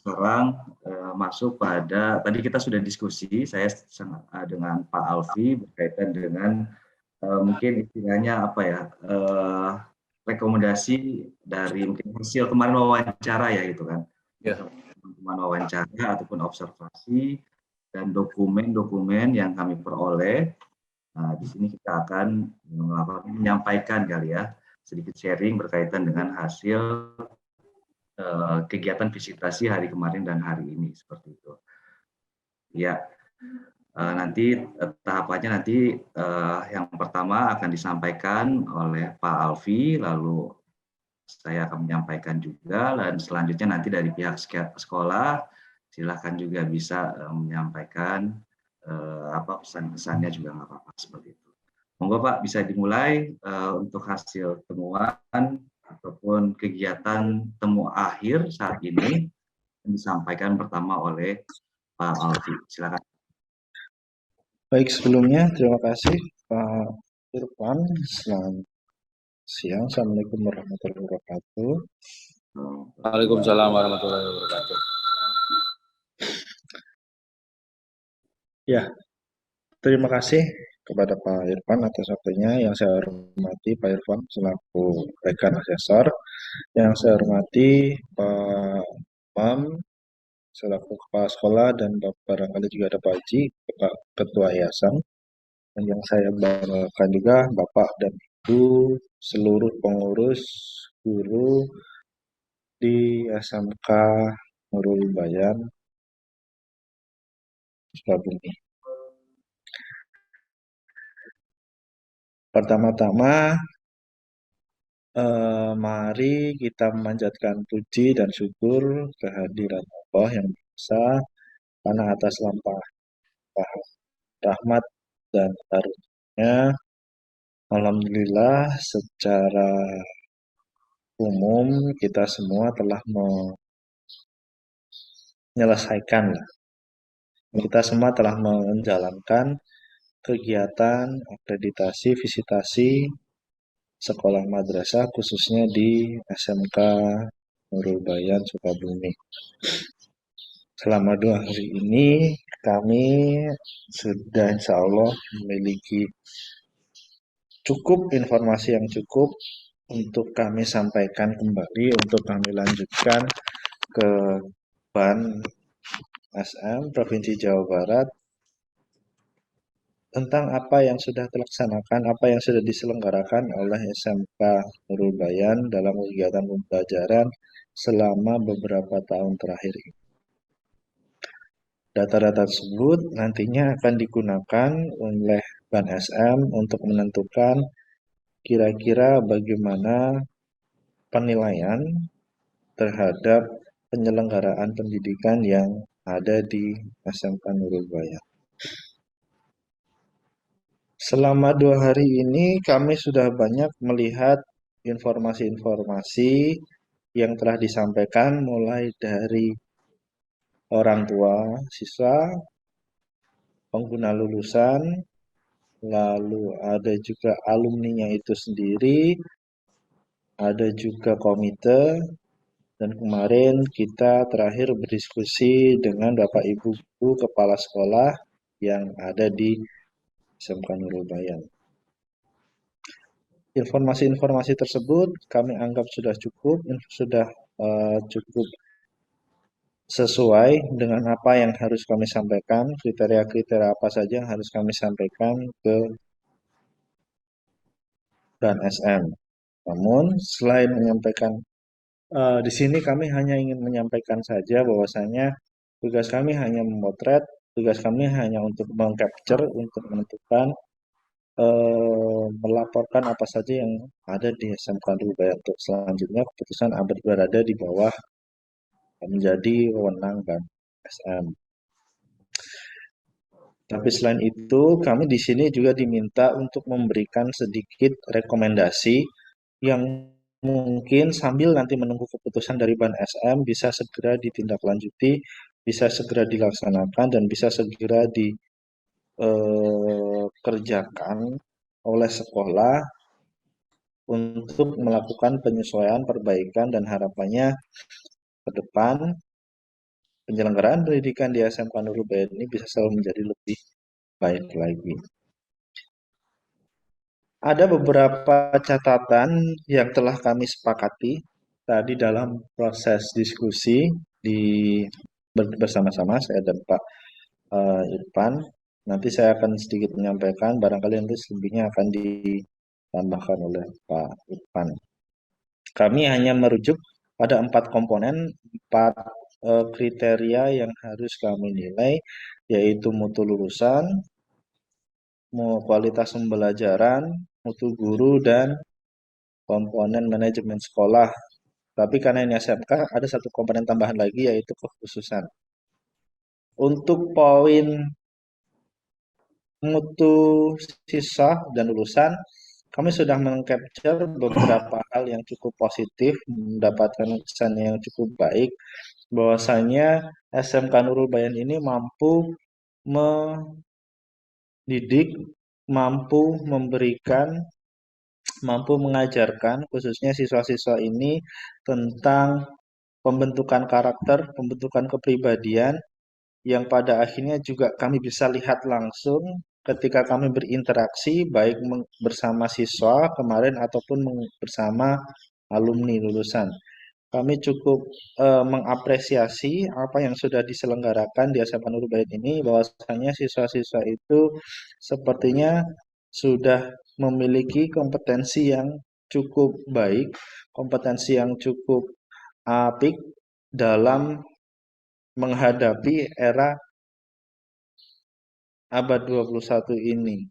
sekarang masuk pada tadi kita sudah diskusi saya dengan Pak Alfi berkaitan dengan mungkin istilahnya apa ya, rekomendasi dari mungkin hasil kemarin wawancara ya gitu kan. Ya. Teman-teman wawancara ataupun observasi dan dokumen-dokumen yang kami peroleh. Nah, di sini kita akan menyampaikan kali ya, sedikit sharing berkaitan dengan hasil kegiatan visitasi hari kemarin dan hari ini seperti itu. Ya, nanti tahapannya nanti yang pertama akan disampaikan oleh Pak Alfi, lalu saya akan menyampaikan juga, dan selanjutnya nanti dari pihak sekolah silakan juga bisa menyampaikan apa pesan-pesannya juga nggak apa-apa seperti itu. Monggo Pak bisa dimulai untuk hasil temuan ataupun kegiatan temu akhir saat ini yang disampaikan pertama oleh Pak Alfi. Silakan. Baik, sebelumnya terima kasih Pak Irfan. Selamat siang. Assalamualaikum warahmatullahi wabarakatuh. Waalaikumsalam warahmatullahi wabarakatuh. Ya, terima kasih kepada Pak Irfan atas waktunya. Yang saya hormati Pak Irfan selaku rekan asesor. Yang saya hormati Pak Mam selaku kepala sekolah, dan barangkali juga ada Pak Haji, Ketua Yayasan. Dan yang saya banggakan juga Bapak dan Ibu seluruh pengurus guru di SMK Nurul Bayan Sukabumi. Pertama-tama, mari kita memanjatkan puji dan syukur kehadiran Allah yang Maha karena atas lampah rahmat dan karunia. Alhamdulillah secara umum kita semua telah menyelesaikan, kita semua telah menjalankan kegiatan akreditasi visitasi sekolah madrasah khususnya di SMK Nurul Bayan Sukabumi. Selama 2 hari ini kami sudah insya Allah memiliki cukup informasi yang cukup untuk kami sampaikan kembali, untuk kami lanjutkan ke Ban SM Provinsi Jawa Barat tentang apa yang sudah terlaksanakan, apa yang sudah diselenggarakan oleh SMK Nurul Bayan dalam kegiatan pembelajaran selama beberapa tahun terakhir ini. Data-data tersebut nantinya akan digunakan oleh Ban SM untuk menentukan kira-kira bagaimana penilaian terhadap penyelenggaraan pendidikan yang ada di SMK Nurul Bayan. Selama 2 hari ini kami sudah banyak melihat informasi-informasi yang telah disampaikan mulai dari orang tua siswa, pengguna lulusan, lalu ada juga alumninya itu sendiri, ada juga komite, dan kemarin kita terakhir berdiskusi dengan Bapak Ibu Guru Kepala Sekolah yang ada di SMK Nurul Bayan. Informasi-informasi tersebut kami anggap sudah cukup, cukup sesuai dengan apa yang harus kami sampaikan, kriteria-kriteria apa saja yang harus kami sampaikan ke Ban SM. Namun selain menyampaikan di sini kami hanya ingin menyampaikan saja bahwasanya tugas kami hanya memotret, tugas kami hanya untuk mengcapture, untuk menentukan, melaporkan apa saja yang ada di SMK Nurul Bayan. Untuk selanjutnya keputusan berada di bawah menjadi wewenang Ban SM. Tapi selain itu, kami di sini juga diminta untuk memberikan sedikit rekomendasi yang mungkin sambil nanti menunggu keputusan dari Ban SM bisa segera ditindaklanjuti, bisa segera dilaksanakan, dan bisa segera dikerjakan oleh sekolah untuk melakukan penyesuaian, perbaikan, dan harapannya ke depan penyelenggaraan pendidikan di SMK Nurul Bayan ini bisa selalu menjadi lebih baik lagi. Ada beberapa catatan yang telah kami sepakati tadi dalam proses diskusi di bersama-sama saya dan Pak Irfan. Nanti saya akan sedikit menyampaikan, barangkali nanti selebihnya akan ditambahkan oleh Pak Irfan. Kami hanya merujuk pada 4 komponen, 4 kriteria yang harus kami nilai, yaitu mutu lulusan, kualitas pembelajaran, mutu guru, dan komponen manajemen sekolah. Tapi karena ini SMK, ada satu komponen tambahan lagi, yaitu kekhususan. Untuk poin mutu siswa dan lulusan, kami sudah mengcapture beberapa hal yang cukup positif, mendapatkan kesan yang cukup baik, bahwasanya SMK Nurul Bayan ini mampu mendidik, mampu memberikan, mampu mengajarkan khususnya siswa-siswa ini tentang pembentukan karakter, pembentukan kepribadian yang pada akhirnya juga kami bisa lihat langsung ketika kami berinteraksi baik bersama siswa kemarin ataupun bersama alumni lulusan. Kami cukup mengapresiasi apa yang sudah diselenggarakan di SMA Nurul Bayan ini, bahwasanya siswa-siswa itu sepertinya sudah memiliki kompetensi yang cukup baik, kompetensi yang cukup apik dalam menghadapi era abad 21 ini.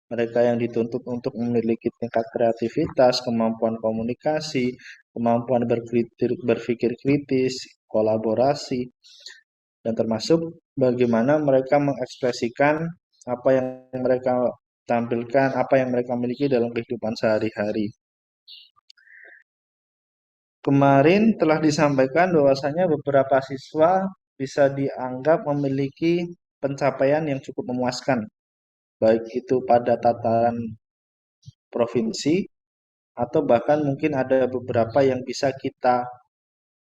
Mereka yang dituntut untuk memiliki tingkat kreativitas, kemampuan komunikasi, kemampuan berpikir kritis, kolaborasi, dan termasuk bagaimana mereka mengekspresikan apa yang mereka tampilkan, apa yang mereka miliki dalam kehidupan sehari-hari. Kemarin telah disampaikan bahwasanya beberapa siswa bisa dianggap memiliki pencapaian yang cukup memuaskan, baik itu pada tataran provinsi atau bahkan mungkin ada beberapa yang bisa kita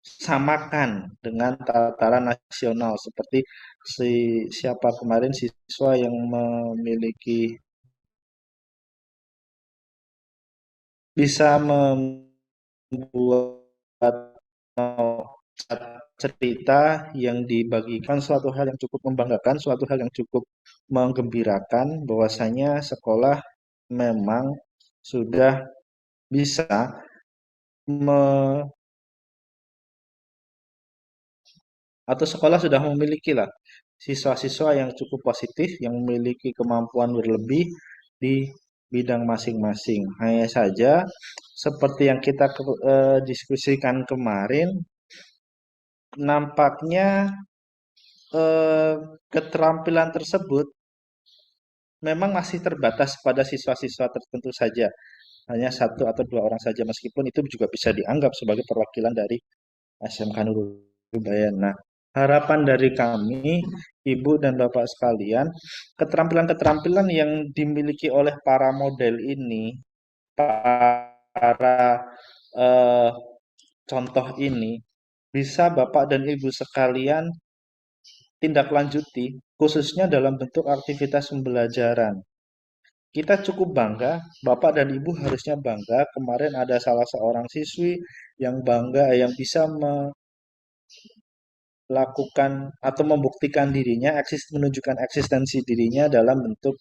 samakan dengan tataran nasional, seperti siapa kemarin siswa yang memiliki bisa membuat cerita yang dibagikan, suatu hal yang cukup membanggakan, suatu hal yang cukup menggembirakan, bahwasanya sekolah memang sudah bisa atau sekolah sudah memiliki lah siswa-siswa yang cukup positif, yang memiliki kemampuan berlebih di bidang masing-masing. Hanya saja seperti yang kita diskusikan kemarin, nampaknya keterampilan tersebut memang masih terbatas pada siswa-siswa tertentu saja. Hanya 1 atau 2 orang saja, meskipun itu juga bisa dianggap sebagai perwakilan dari SMK Nurul Bayan. Nah, harapan dari kami, Ibu dan Bapak sekalian, keterampilan-keterampilan yang dimiliki oleh para model ini, para eh, contoh ini, bisa Bapak dan Ibu sekalian tindak lanjuti, khususnya dalam bentuk aktivitas pembelajaran. Kita cukup bangga, Bapak dan Ibu harusnya bangga. Kemarin ada salah seorang siswi yang bangga, yang bisa melakukan atau membuktikan dirinya, menunjukkan eksistensi dirinya dalam bentuk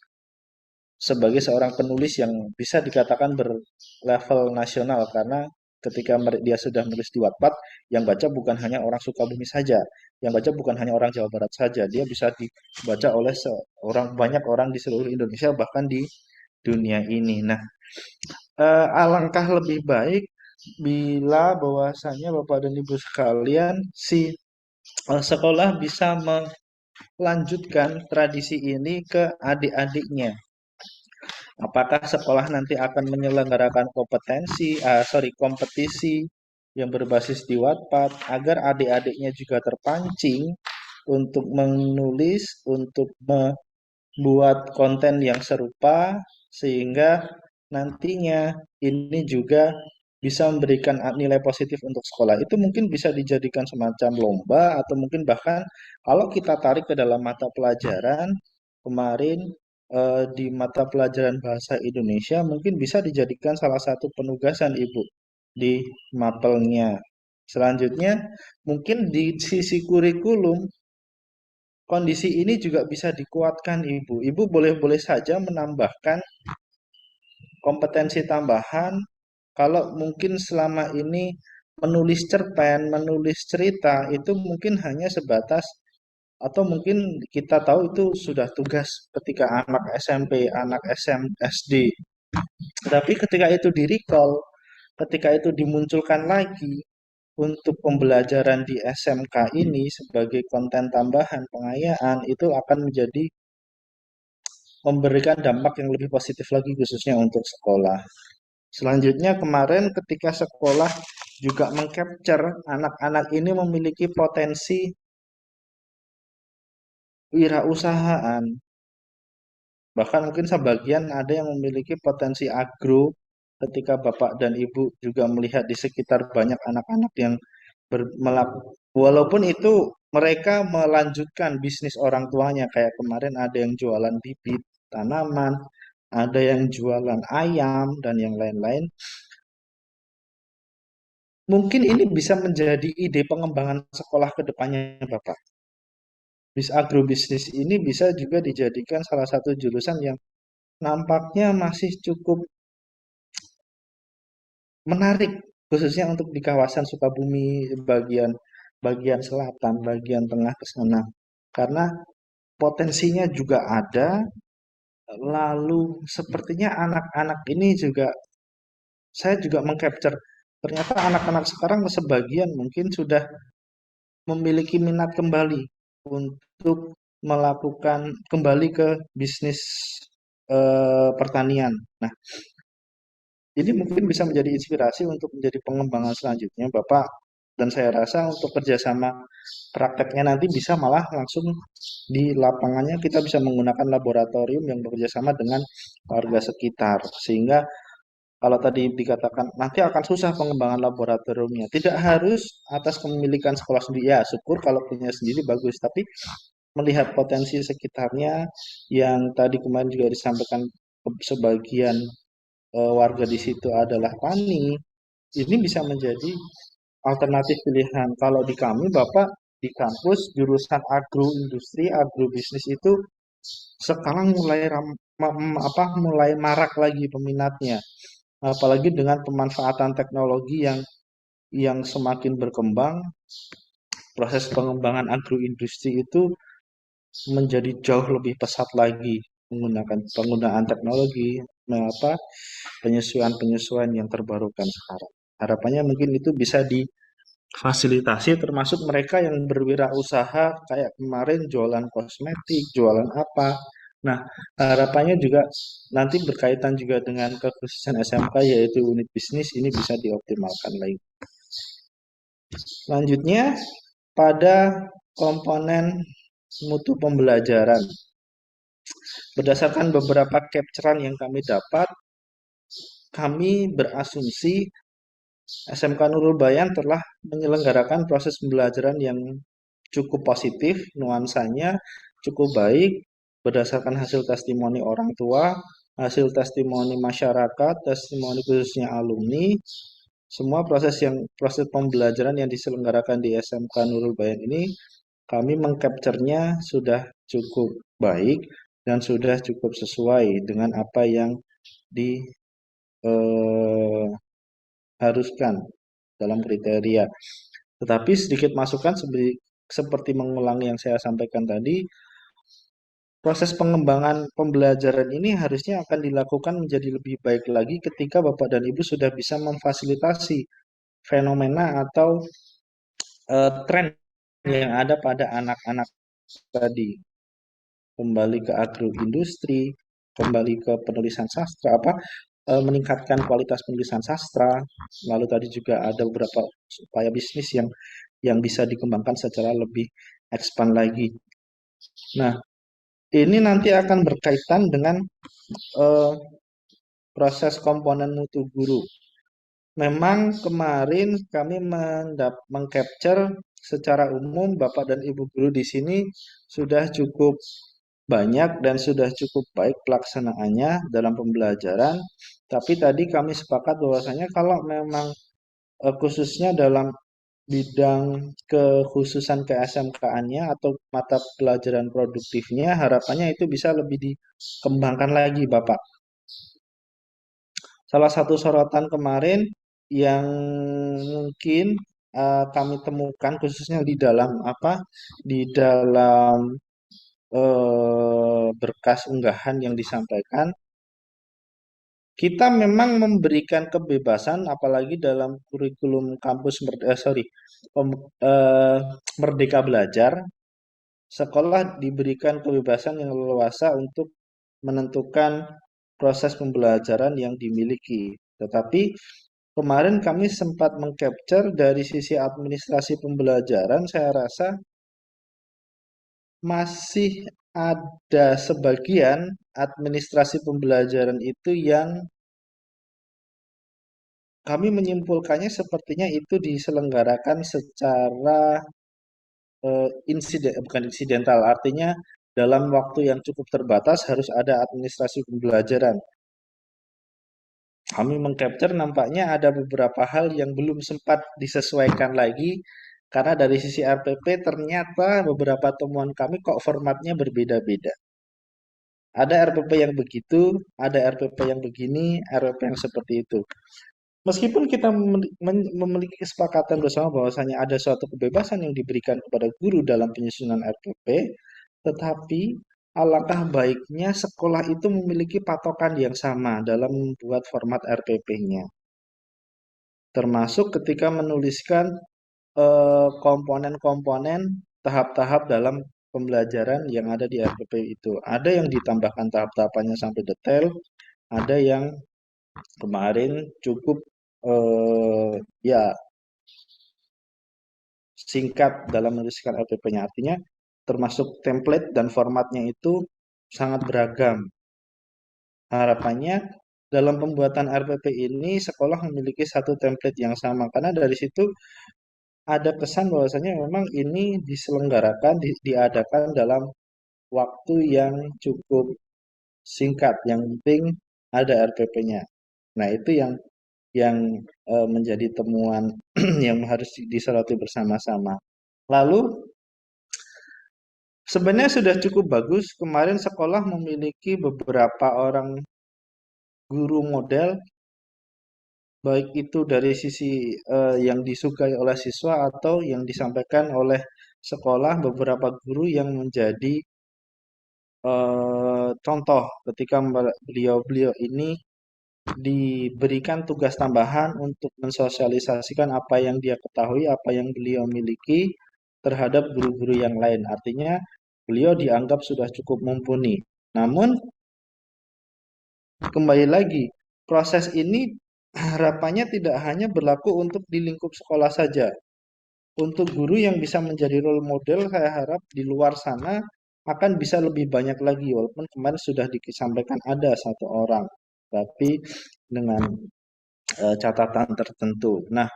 sebagai seorang penulis yang bisa dikatakan berlevel nasional, karena ketika dia sudah menulis di Wattpad, yang baca bukan hanya orang Sukabumi saja, yang baca bukan hanya orang Jawa Barat saja, dia bisa dibaca oleh banyak orang di seluruh Indonesia, bahkan di dunia ini. Nah, alangkah lebih baik bila bahwasanya Bapak dan Ibu sekalian, si sekolah bisa melanjutkan tradisi ini ke adik-adiknya. Apakah sekolah nanti akan menyelenggarakan kompetisi yang berbasis di Wattpad agar adik-adiknya juga terpancing untuk menulis, untuk membuat konten yang serupa, sehingga nantinya ini juga bisa memberikan nilai positif untuk sekolah. Itu mungkin bisa dijadikan semacam lomba atau mungkin bahkan kalau kita tarik ke dalam mata pelajaran kemarin di mata pelajaran bahasa Indonesia mungkin bisa dijadikan salah satu penugasan Ibu di mapelnya. Selanjutnya mungkin di sisi kurikulum kondisi ini juga bisa dikuatkan Ibu. Ibu boleh-boleh saja menambahkan kompetensi tambahan kalau mungkin selama ini menulis cerpen, menulis cerita itu mungkin hanya sebatas atau mungkin kita tahu itu sudah tugas ketika anak SMP, anak SD. Tapi ketika itu di-recall, ketika itu dimunculkan lagi untuk pembelajaran di SMK ini sebagai konten tambahan pengayaan itu akan menjadi memberikan dampak yang lebih positif lagi khususnya untuk sekolah. Selanjutnya kemarin ketika sekolah juga mengcapture anak-anak ini memiliki potensi wirausahaan. Bahkan mungkin sebagian ada yang memiliki potensi agro ketika Bapak dan Ibu juga melihat di sekitar banyak anak-anak yang walaupun itu mereka melanjutkan bisnis orang tuanya kayak kemarin ada yang jualan bibit tanaman, ada yang jualan ayam dan yang lain-lain. Mungkin ini bisa menjadi ide pengembangan sekolah ke depannya, Bapak. Agrobisnis ini bisa juga dijadikan salah satu jurusan yang nampaknya masih cukup menarik, khususnya untuk di kawasan Sukabumi bagian bagian selatan, bagian tengah ke sana. Karena potensinya juga ada, lalu sepertinya anak-anak ini juga saya juga mengcapture ternyata anak-anak sekarang sebagian mungkin sudah memiliki minat kembali untuk melakukan kembali ke bisnis pertanian. Nah, ini mungkin bisa menjadi inspirasi untuk menjadi pengembangan selanjutnya, Bapak. Dan saya rasa untuk kerjasama prakteknya nanti bisa malah langsung di lapangannya kita bisa menggunakan laboratorium yang bekerjasama dengan warga sekitar. Sehingga kalau tadi dikatakan nanti akan susah pengembangan laboratoriumnya. Tidak harus atas kepemilikan sekolah sendiri. Ya, syukur kalau punya sendiri bagus. Tapi melihat potensi sekitarnya yang tadi kemarin juga disampaikan sebagian warga di situ adalah tani, ini bisa menjadi alternatif pilihan. Kalau di kami, Bapak, di kampus jurusan agroindustri, agrobisnis itu sekarang mulai mulai marak lagi peminatnya. Apalagi dengan pemanfaatan teknologi yang semakin berkembang, proses pengembangan agroindustri itu menjadi jauh lebih pesat lagi menggunakan penggunaan teknologi, penyesuaian-penyesuaian yang terbarukan sekarang. Harapannya mungkin itu bisa difasilitasi termasuk mereka yang berwirausaha kayak kemarin jualan kosmetik, jualan apa. Nah, harapannya juga nanti berkaitan juga dengan kekhususan SMK yaitu unit bisnis ini bisa dioptimalkan lagi. Selanjutnya pada komponen mutu pembelajaran. Berdasarkan beberapa capturean yang kami dapat, kami berasumsi SMK Nurul Bayan telah menyelenggarakan proses pembelajaran yang cukup positif, nuansanya cukup baik, berdasarkan hasil testimoni orang tua, hasil testimoni masyarakat, testimoni khususnya alumni, semua proses pembelajaran yang diselenggarakan di SMK Nurul Bayan ini kami mengcapture-nya sudah cukup baik dan sudah cukup sesuai dengan apa yang diharuskan dalam kriteria. Tetapi sedikit masukan seperti mengulang yang saya sampaikan tadi, proses pengembangan pembelajaran ini harusnya akan dilakukan menjadi lebih baik lagi ketika Bapak dan Ibu sudah bisa memfasilitasi fenomena atau tren yang ada pada anak-anak tadi. Kembali ke agroindustri, kembali ke penulisan sastra, meningkatkan kualitas penulisan sastra. Lalu tadi juga ada beberapa upaya bisnis yang bisa dikembangkan secara lebih expand lagi. Nah, ini nanti akan berkaitan dengan proses komponen mutu guru. memang kemarin kami mengcapture secara umum Bapak dan Ibu guru di sini sudah cukup banyak dan sudah cukup baik pelaksanaannya dalam pembelajaran. Tapi tadi kami sepakat bahwasanya kalau memang khususnya dalam bidang kekhususan ke SMK-nya atau mata pelajaran produktifnya, harapannya itu bisa lebih dikembangkan lagi, Bapak. Salah satu sorotan kemarin yang mungkin kami temukan khususnya di dalam apa? Di dalam berkas unggahan yang disampaikan, kita memang memberikan kebebasan apalagi dalam kurikulum kampus Merdeka Belajar, sekolah diberikan kebebasan yang leluasa untuk menentukan proses pembelajaran yang dimiliki. Tetapi kemarin kami sempat mengcapture dari sisi administrasi pembelajaran, saya rasa masih ada sebagian administrasi pembelajaran itu yang kami menyimpulkannya sepertinya itu diselenggarakan secara bukan insidental, artinya dalam waktu yang cukup terbatas harus ada administrasi pembelajaran. Kami mengcapture nampaknya ada beberapa hal yang belum sempat disesuaikan lagi karena dari sisi RPP ternyata beberapa temuan kami kok formatnya berbeda-beda. Ada RPP yang begitu, ada RPP yang begini, RPP yang seperti itu. Meskipun kita memiliki kesepakatan bersama bahwasanya ada suatu kebebasan yang diberikan kepada guru dalam penyusunan RPP, tetapi alangkah baiknya sekolah itu memiliki patokan yang sama dalam membuat format RPP-nya. Termasuk ketika menuliskan komponen-komponen tahap-tahap dalam pembelajaran yang ada di RPP itu. Ada yang ditambahkan tahap-tahapannya sampai detail, ada yang kemarin cukup ya singkat dalam menuliskan RPP-nya. Artinya termasuk template dan formatnya itu sangat beragam. Harapannya dalam pembuatan RPP ini sekolah memiliki satu template yang sama karena dari situ ada kesan bahwasanya memang ini diselenggarakan, diadakan dalam waktu yang cukup singkat. Yang penting ada RPP-nya. Nah, itu yang menjadi temuan yang harus disoroti bersama-sama. Lalu sebenarnya sudah cukup bagus. Kemarin sekolah memiliki beberapa orang guru model, baik itu dari sisi yang disukai oleh siswa atau yang disampaikan oleh sekolah, beberapa guru yang menjadi contoh ketika beliau-beliau ini diberikan tugas tambahan untuk mensosialisasikan apa yang dia ketahui, apa yang beliau miliki terhadap guru-guru yang lain. Artinya beliau dianggap sudah cukup mumpuni. Namun kembali lagi, proses ini harapannya tidak hanya berlaku untuk di lingkup sekolah saja. Untuk guru yang bisa menjadi role model, saya harap di luar sana akan bisa lebih banyak lagi. Walaupun kemarin sudah disampaikan ada satu orang, tapi dengan catatan tertentu. Nah,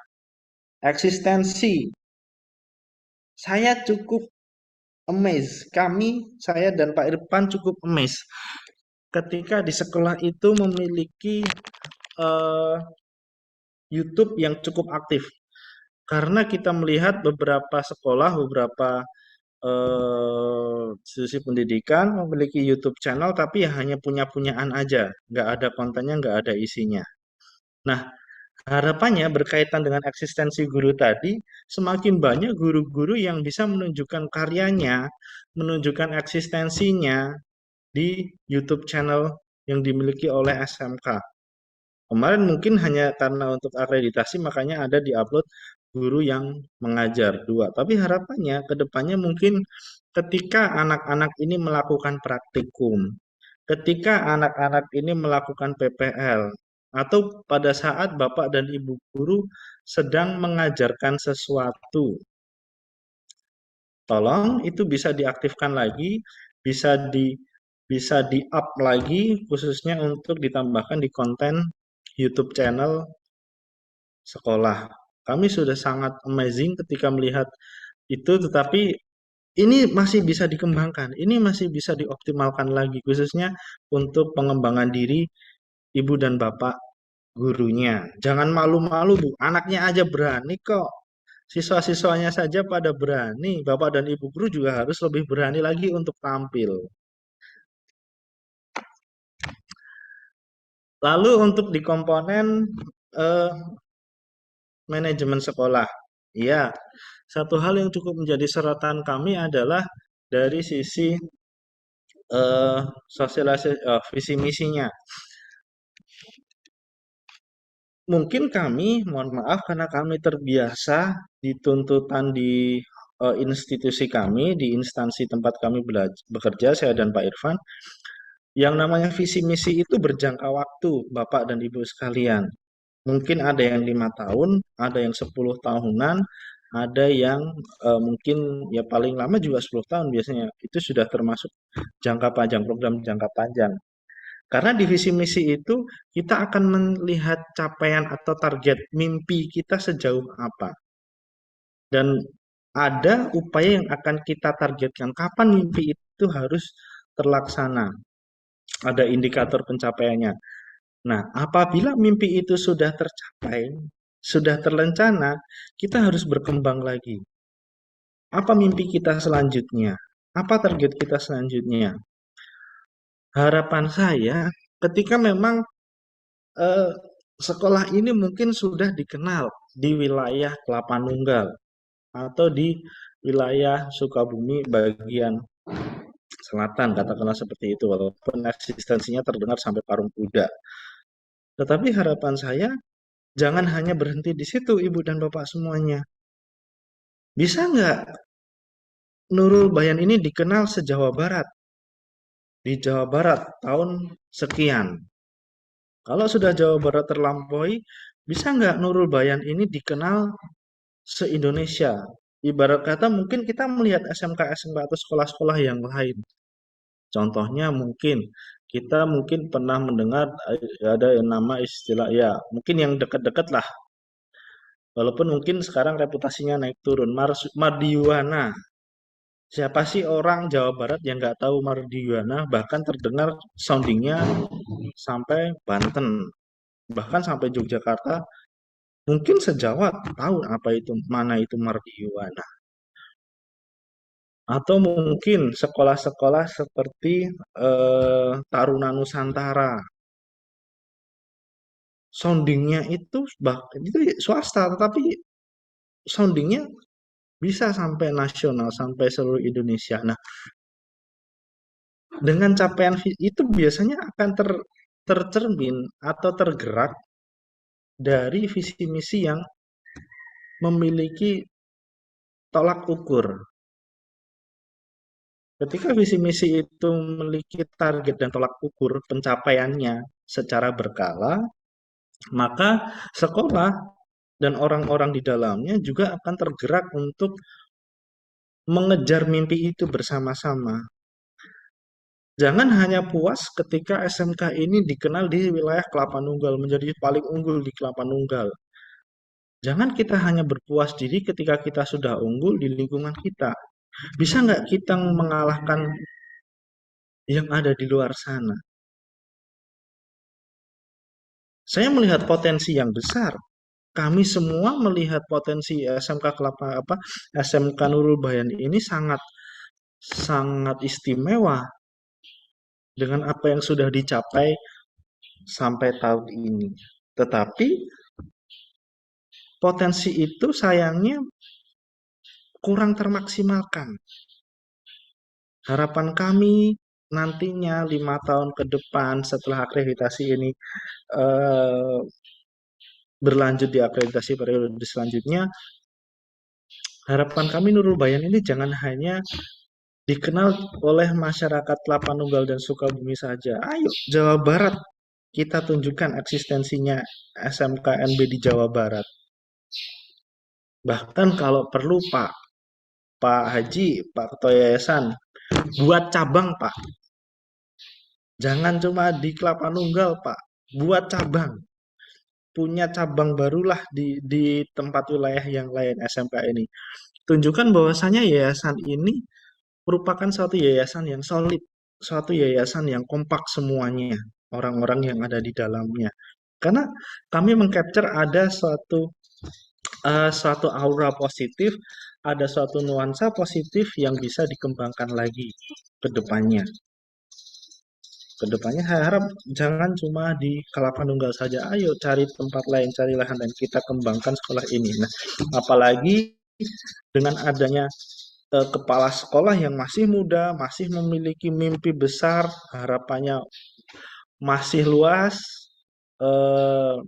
eksistensi saya cukup amazed. Saya dan Pak Irfan cukup amazed ketika di sekolah itu memiliki uh, YouTube yang cukup aktif. Karena kita melihat beberapa sekolah, beberapa institusi pendidikan memiliki YouTube channel, tapi ya hanya punya-punyaan aja, nggak ada kontennya, nggak ada isinya. Nah, harapannya berkaitan dengan eksistensi guru tadi, semakin banyak guru-guru yang bisa menunjukkan karyanya, menunjukkan eksistensinya di YouTube channel yang dimiliki oleh SMK. Kemarin mungkin hanya karena untuk akreditasi makanya ada di-upload guru yang mengajar dua. Tapi harapannya ke depannya mungkin ketika anak-anak ini melakukan praktikum, ketika anak-anak ini melakukan PPL, atau pada saat Bapak dan Ibu guru sedang mengajarkan sesuatu, tolong itu bisa diaktifkan lagi, bisa di-up lagi khususnya untuk ditambahkan di konten YouTube channel sekolah. Kami sudah sangat amazing ketika melihat itu, tetapi ini masih bisa dikembangkan, ini masih bisa dioptimalkan lagi, khususnya untuk pengembangan diri ibu dan bapak gurunya. Jangan malu-malu, Bu. Anaknya aja berani kok. Siswa-siswanya saja pada berani. Bapak dan ibu guru juga harus lebih berani lagi untuk tampil. Lalu untuk di komponen eh, manajemen sekolah. Ya, satu hal yang cukup menjadi sorotan kami adalah dari sisi eh, sosialisasi visi misinya. Mungkin kami, mohon maaf karena kami terbiasa dituntutan di institusi kami, di instansi tempat kami bekerja, saya dan Pak Irfan, yang namanya visi misi itu berjangka waktu, Bapak dan Ibu sekalian. Mungkin ada yang 5 tahun, ada yang 10 tahunan, ada yang mungkin ya paling lama juga 10 tahun biasanya. Itu sudah termasuk jangka panjang, program jangka panjang. Karena di visi misi itu kita akan melihat capaian atau target mimpi kita sejauh apa. Dan ada upaya yang akan kita targetkan. Kapan mimpi itu harus terlaksana. Ada indikator pencapaiannya. Nah, apabila mimpi itu sudah tercapai, sudah terrencana, kita harus berkembang lagi. Apa mimpi kita selanjutnya? Apa target kita selanjutnya? Harapan saya ketika memang eh, sekolah ini mungkin sudah dikenal di wilayah Kelapa Nunggal atau di wilayah Sukabumi bagian selatan, katakanlah seperti itu, walaupun eksistensinya terdengar sampai Parung Kuda. Tetapi harapan saya jangan hanya berhenti di situ, Ibu dan Bapak semuanya. Bisa nggak Nurul Bayan ini dikenal se-Jawa Barat? Di Jawa Barat tahun sekian. Kalau sudah Jawa Barat terlampaui, bisa nggak Nurul Bayan ini dikenal se-Indonesia? Ibarat kata mungkin kita melihat SMK-SMK atau sekolah-sekolah yang lain. Contohnya mungkin pernah mendengar ada yang nama istilah ya mungkin yang dekat-dekat lah. Walaupun mungkin sekarang reputasinya naik turun. Mardiwana. Siapa sih orang Jawa Barat yang nggak tahu Mardiwana? Bahkan terdengar soundingnya sampai Banten, bahkan sampai Yogyakarta. Mungkin sejawa tahu apa itu, mana itu Mardiwana. Atau mungkin sekolah-sekolah seperti Taruna Nusantara. Soundingnya itu itu swasta, tetapi soundingnya bisa sampai nasional, sampai seluruh Indonesia. Nah, dengan capaian itu biasanya akan tercermin atau tergerak dari visi misi yang memiliki tolak ukur. Ketika visi misi itu memiliki target dan tolak ukur pencapaiannya secara berkala, maka sekolah dan orang-orang di dalamnya juga akan tergerak untuk mengejar mimpi itu bersama-sama. Jangan hanya puas ketika SMK ini dikenal di wilayah Kelapa Nunggal, menjadi paling unggul di Kelapa Nunggal. Jangan kita hanya berpuas diri ketika kita sudah unggul di lingkungan kita. Bisa nggak kita mengalahkan yang ada di luar sana? Saya melihat potensi yang besar. Kami semua melihat potensi SMK Nurul Bayan ini sangat sangat istimewa dengan apa yang sudah dicapai sampai tahun ini. Tetapi potensi itu sayangnya kurang termaksimalkan. Harapan kami nantinya 5 tahun ke depan setelah akreditasi ini eh, berlanjut di akreditasi periode selanjutnya, harapan kami Nurul Bayan ini jangan hanya dikenal oleh masyarakat Lapanunggal dan Sukabumi saja. Ayo Jawa Barat kita tunjukkan eksistensinya SMKNB di Jawa Barat. Bahkan kalau perlu Pak Haji, Pak Ketua Yayasan, buat cabang Pak. Jangan cuma di Kelapa Nunggal Pak, buat cabang. punya cabang barulah di tempat wilayah yang lain SMK ini. Tunjukkan bahwasanya yayasan ini merupakan suatu yayasan yang solid, suatu yayasan yang kompak semuanya, orang-orang yang ada di dalamnya. Karena kami mengcapture ada suatu aura positif, ada suatu nuansa positif yang bisa dikembangkan lagi ke depannya. Kedepannya saya harap jangan cuma di Kelapa Nunggal saja. Ayo cari tempat lain, cari lahan dan kita kembangkan sekolah ini. Nah, apalagi dengan adanya kepala sekolah yang masih muda, masih memiliki mimpi besar, harapannya masih luas, eh,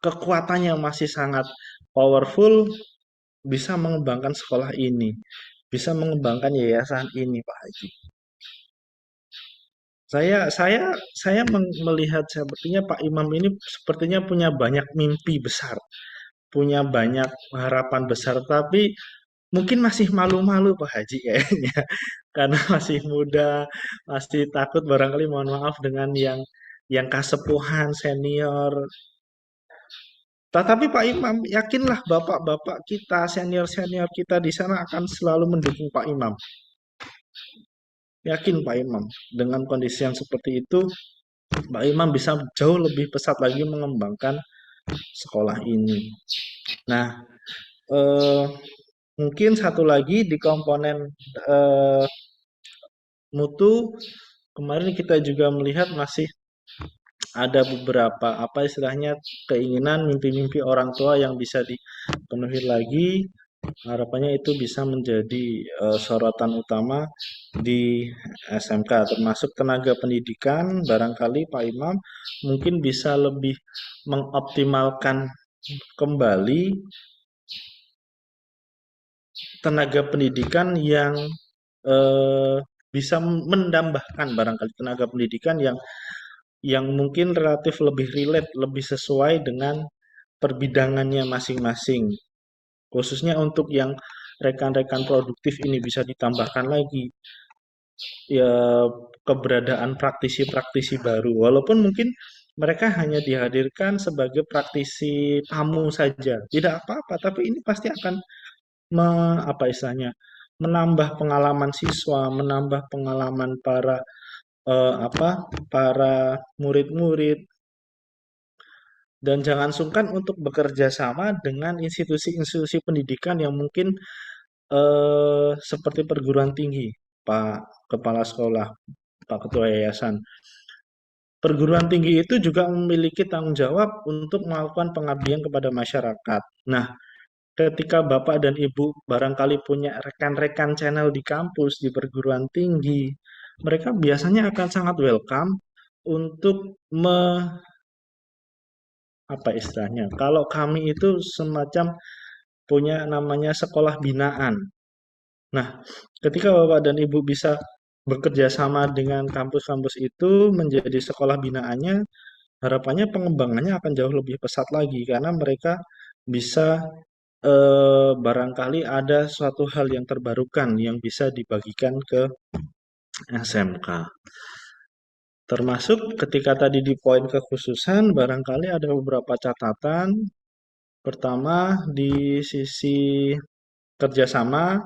kekuatannya masih sangat powerful, bisa mengembangkan sekolah ini, bisa mengembangkan yayasan ini, Pak Haji. Saya melihat sepertinya Pak Imam ini sepertinya punya banyak mimpi besar, punya banyak harapan besar, tapi mungkin masih malu-malu Pak Haji kayaknya, karena masih muda, masih takut barangkali mohon maaf dengan yang kasepuhan senior. Tetapi Pak Imam, yakinlah bapak-bapak kita, senior-senior kita di sana akan selalu mendukung Pak Imam. Yakin Pak Imam, dengan kondisi yang seperti itu, Pak Imam bisa jauh lebih pesat lagi mengembangkan sekolah ini. Nah, eh, mungkin satu lagi di komponen eh, mutu, kemarin kita juga melihat masih ada beberapa apa istilahnya keinginan mimpi-mimpi orang tua yang bisa dipenuhi lagi. Harapannya itu bisa menjadi sorotan utama di SMK, termasuk tenaga pendidikan. Barangkali Pak Imam mungkin bisa lebih mengoptimalkan kembali tenaga pendidikan yang bisa menambahkan barangkali tenaga pendidikan yang mungkin relatif lebih relate, lebih sesuai dengan perbidangannya masing-masing. Khususnya untuk yang rekan-rekan produktif ini bisa ditambahkan lagi ya keberadaan praktisi-praktisi baru. Walaupun mungkin mereka hanya dihadirkan sebagai praktisi tamu saja. Tidak apa-apa, tapi ini pasti akan apa istilahnya? Menambah pengalaman siswa, menambah pengalaman para murid-murid, dan jangan sungkan untuk bekerja sama dengan institusi-institusi pendidikan yang mungkin seperti perguruan tinggi, Pak Kepala Sekolah, Pak Ketua Yayasan. Perguruan tinggi itu juga memiliki tanggung jawab untuk melakukan pengabdian kepada masyarakat. Nah, ketika Bapak dan Ibu barangkali punya rekan-rekan channel di kampus, di perguruan tinggi, mereka biasanya akan sangat welcome untuk apa istilahnya? Kalau kami itu semacam punya namanya sekolah binaan. Nah, ketika Bapak dan Ibu bisa bekerja sama dengan kampus-kampus itu menjadi sekolah binaannya, harapannya pengembangannya akan jauh lebih pesat lagi karena mereka bisa barangkali ada suatu hal yang terbarukan yang bisa dibagikan ke SMK. Termasuk ketika tadi di poin kekhususan, barangkali ada beberapa catatan. Pertama, di sisi kerjasama,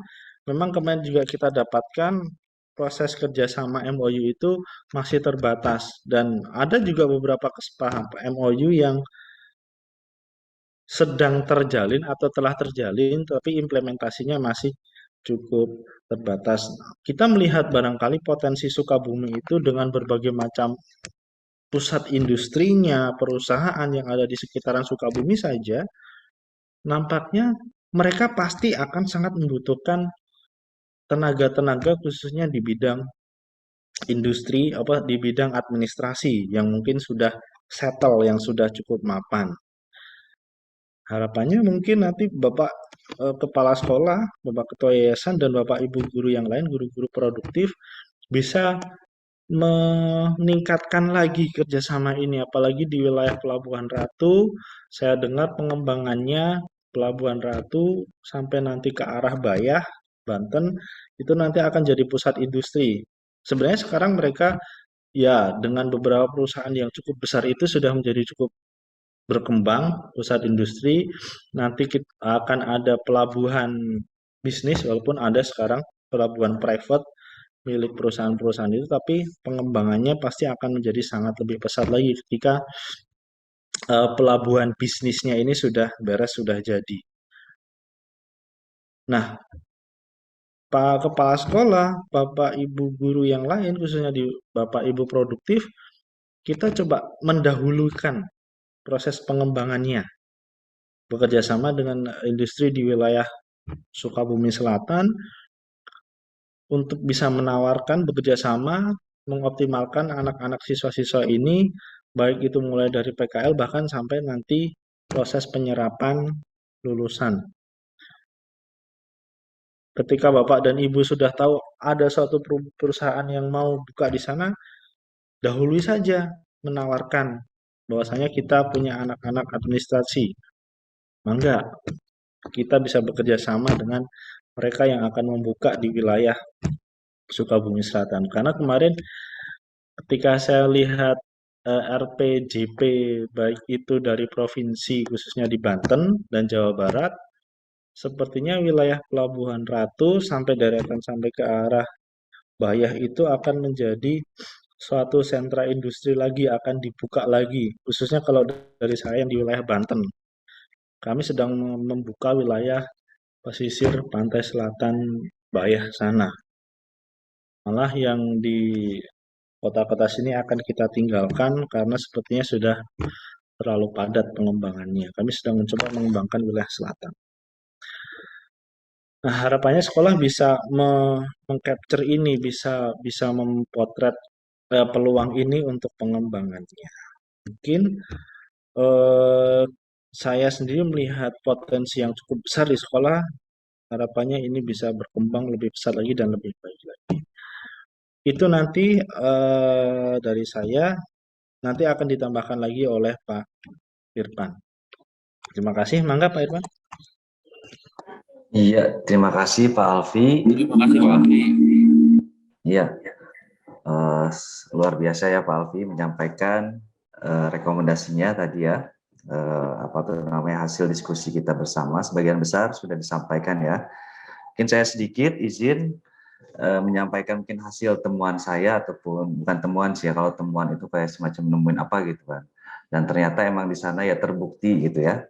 memang kemarin juga kita dapatkan proses kerjasama MOU itu masih terbatas dan ada juga beberapa kesepakatan MOU yang sedang terjalin atau telah terjalin, tapi implementasinya masih cukup terbatas. Kita melihat barangkali potensi Sukabumi itu dengan berbagai macam pusat industrinya, perusahaan yang ada di sekitaran Sukabumi saja, nampaknya mereka pasti akan sangat membutuhkan tenaga-tenaga khususnya di bidang industri, di bidang administrasi yang mungkin sudah settle, yang sudah cukup mapan. Harapannya mungkin nanti Bapak Kepala Sekolah, Bapak Ketua Yayasan, dan Bapak Ibu guru yang lain, guru-guru produktif, bisa meningkatkan lagi kerjasama ini, apalagi di wilayah Pelabuhan Ratu. Saya dengar pengembangannya Pelabuhan Ratu sampai nanti ke arah Bayah, Banten, itu nanti akan jadi pusat industri. Sebenarnya sekarang mereka ya dengan beberapa perusahaan yang cukup besar itu sudah menjadi cukup berkembang, pusat industri, nanti kita akan ada pelabuhan bisnis, walaupun ada sekarang pelabuhan private milik perusahaan-perusahaan itu, tapi pengembangannya pasti akan menjadi sangat lebih pesat lagi ketika pelabuhan bisnisnya ini sudah beres, sudah jadi. Nah, Pak Kepala Sekolah, Bapak Ibu guru yang lain, khususnya di Bapak Ibu produktif, kita coba mendahulukan proses pengembangannya. Bekerja sama dengan industri di wilayah Sukabumi Selatan untuk bisa menawarkan bekerja sama mengoptimalkan anak-anak siswa-siswa ini, baik itu mulai dari PKL bahkan sampai nanti proses penyerapan lulusan. Ketika Bapak dan Ibu sudah tahu ada suatu perusahaan yang mau buka di sana, dahului saja menawarkan bahwasanya kita punya anak-anak administrasi. Mangga, kita bisa bekerja sama dengan mereka yang akan membuka di wilayah Sukabumi Selatan. Karena kemarin ketika saya lihat RPJP baik itu dari provinsi khususnya di Banten dan Jawa Barat, sepertinya wilayah Pelabuhan Ratu sampai deretan sampai ke arah Bayah itu akan menjadi suatu sentra industri lagi, akan dibuka lagi. Khususnya kalau dari saya yang di wilayah Banten. Kami sedang membuka wilayah pesisir pantai selatan Bayah sana. Malah yang di kota-kota sini akan kita tinggalkan karena sepertinya sudah terlalu padat pengembangannya. Kami sedang mencoba mengembangkan wilayah selatan. Nah, harapannya sekolah bisa mengcapture ini, bisa mempotret peluang ini untuk pengembangannya. Mungkin eh, saya sendiri melihat potensi yang cukup besar di sekolah. Harapannya ini bisa berkembang lebih besar lagi dan lebih baik lagi. Itu nanti dari saya, nanti akan ditambahkan lagi oleh Pak Irfan. Terima kasih. Mangga Pak Irfan. Iya, terima kasih Pak Alfi. Terima kasih Pak Alfi. Iya, luar biasa ya Pak Alfi menyampaikan rekomendasinya tadi ya. Apa tuh namanya, hasil diskusi kita bersama sebagian besar sudah disampaikan ya. Mungkin saya sedikit izin menyampaikan mungkin hasil temuan saya, ataupun bukan temuan sih ya, kalau temuan itu kayak semacam nemuin apa gitu kan. Dan ternyata emang di sana ya terbukti gitu ya,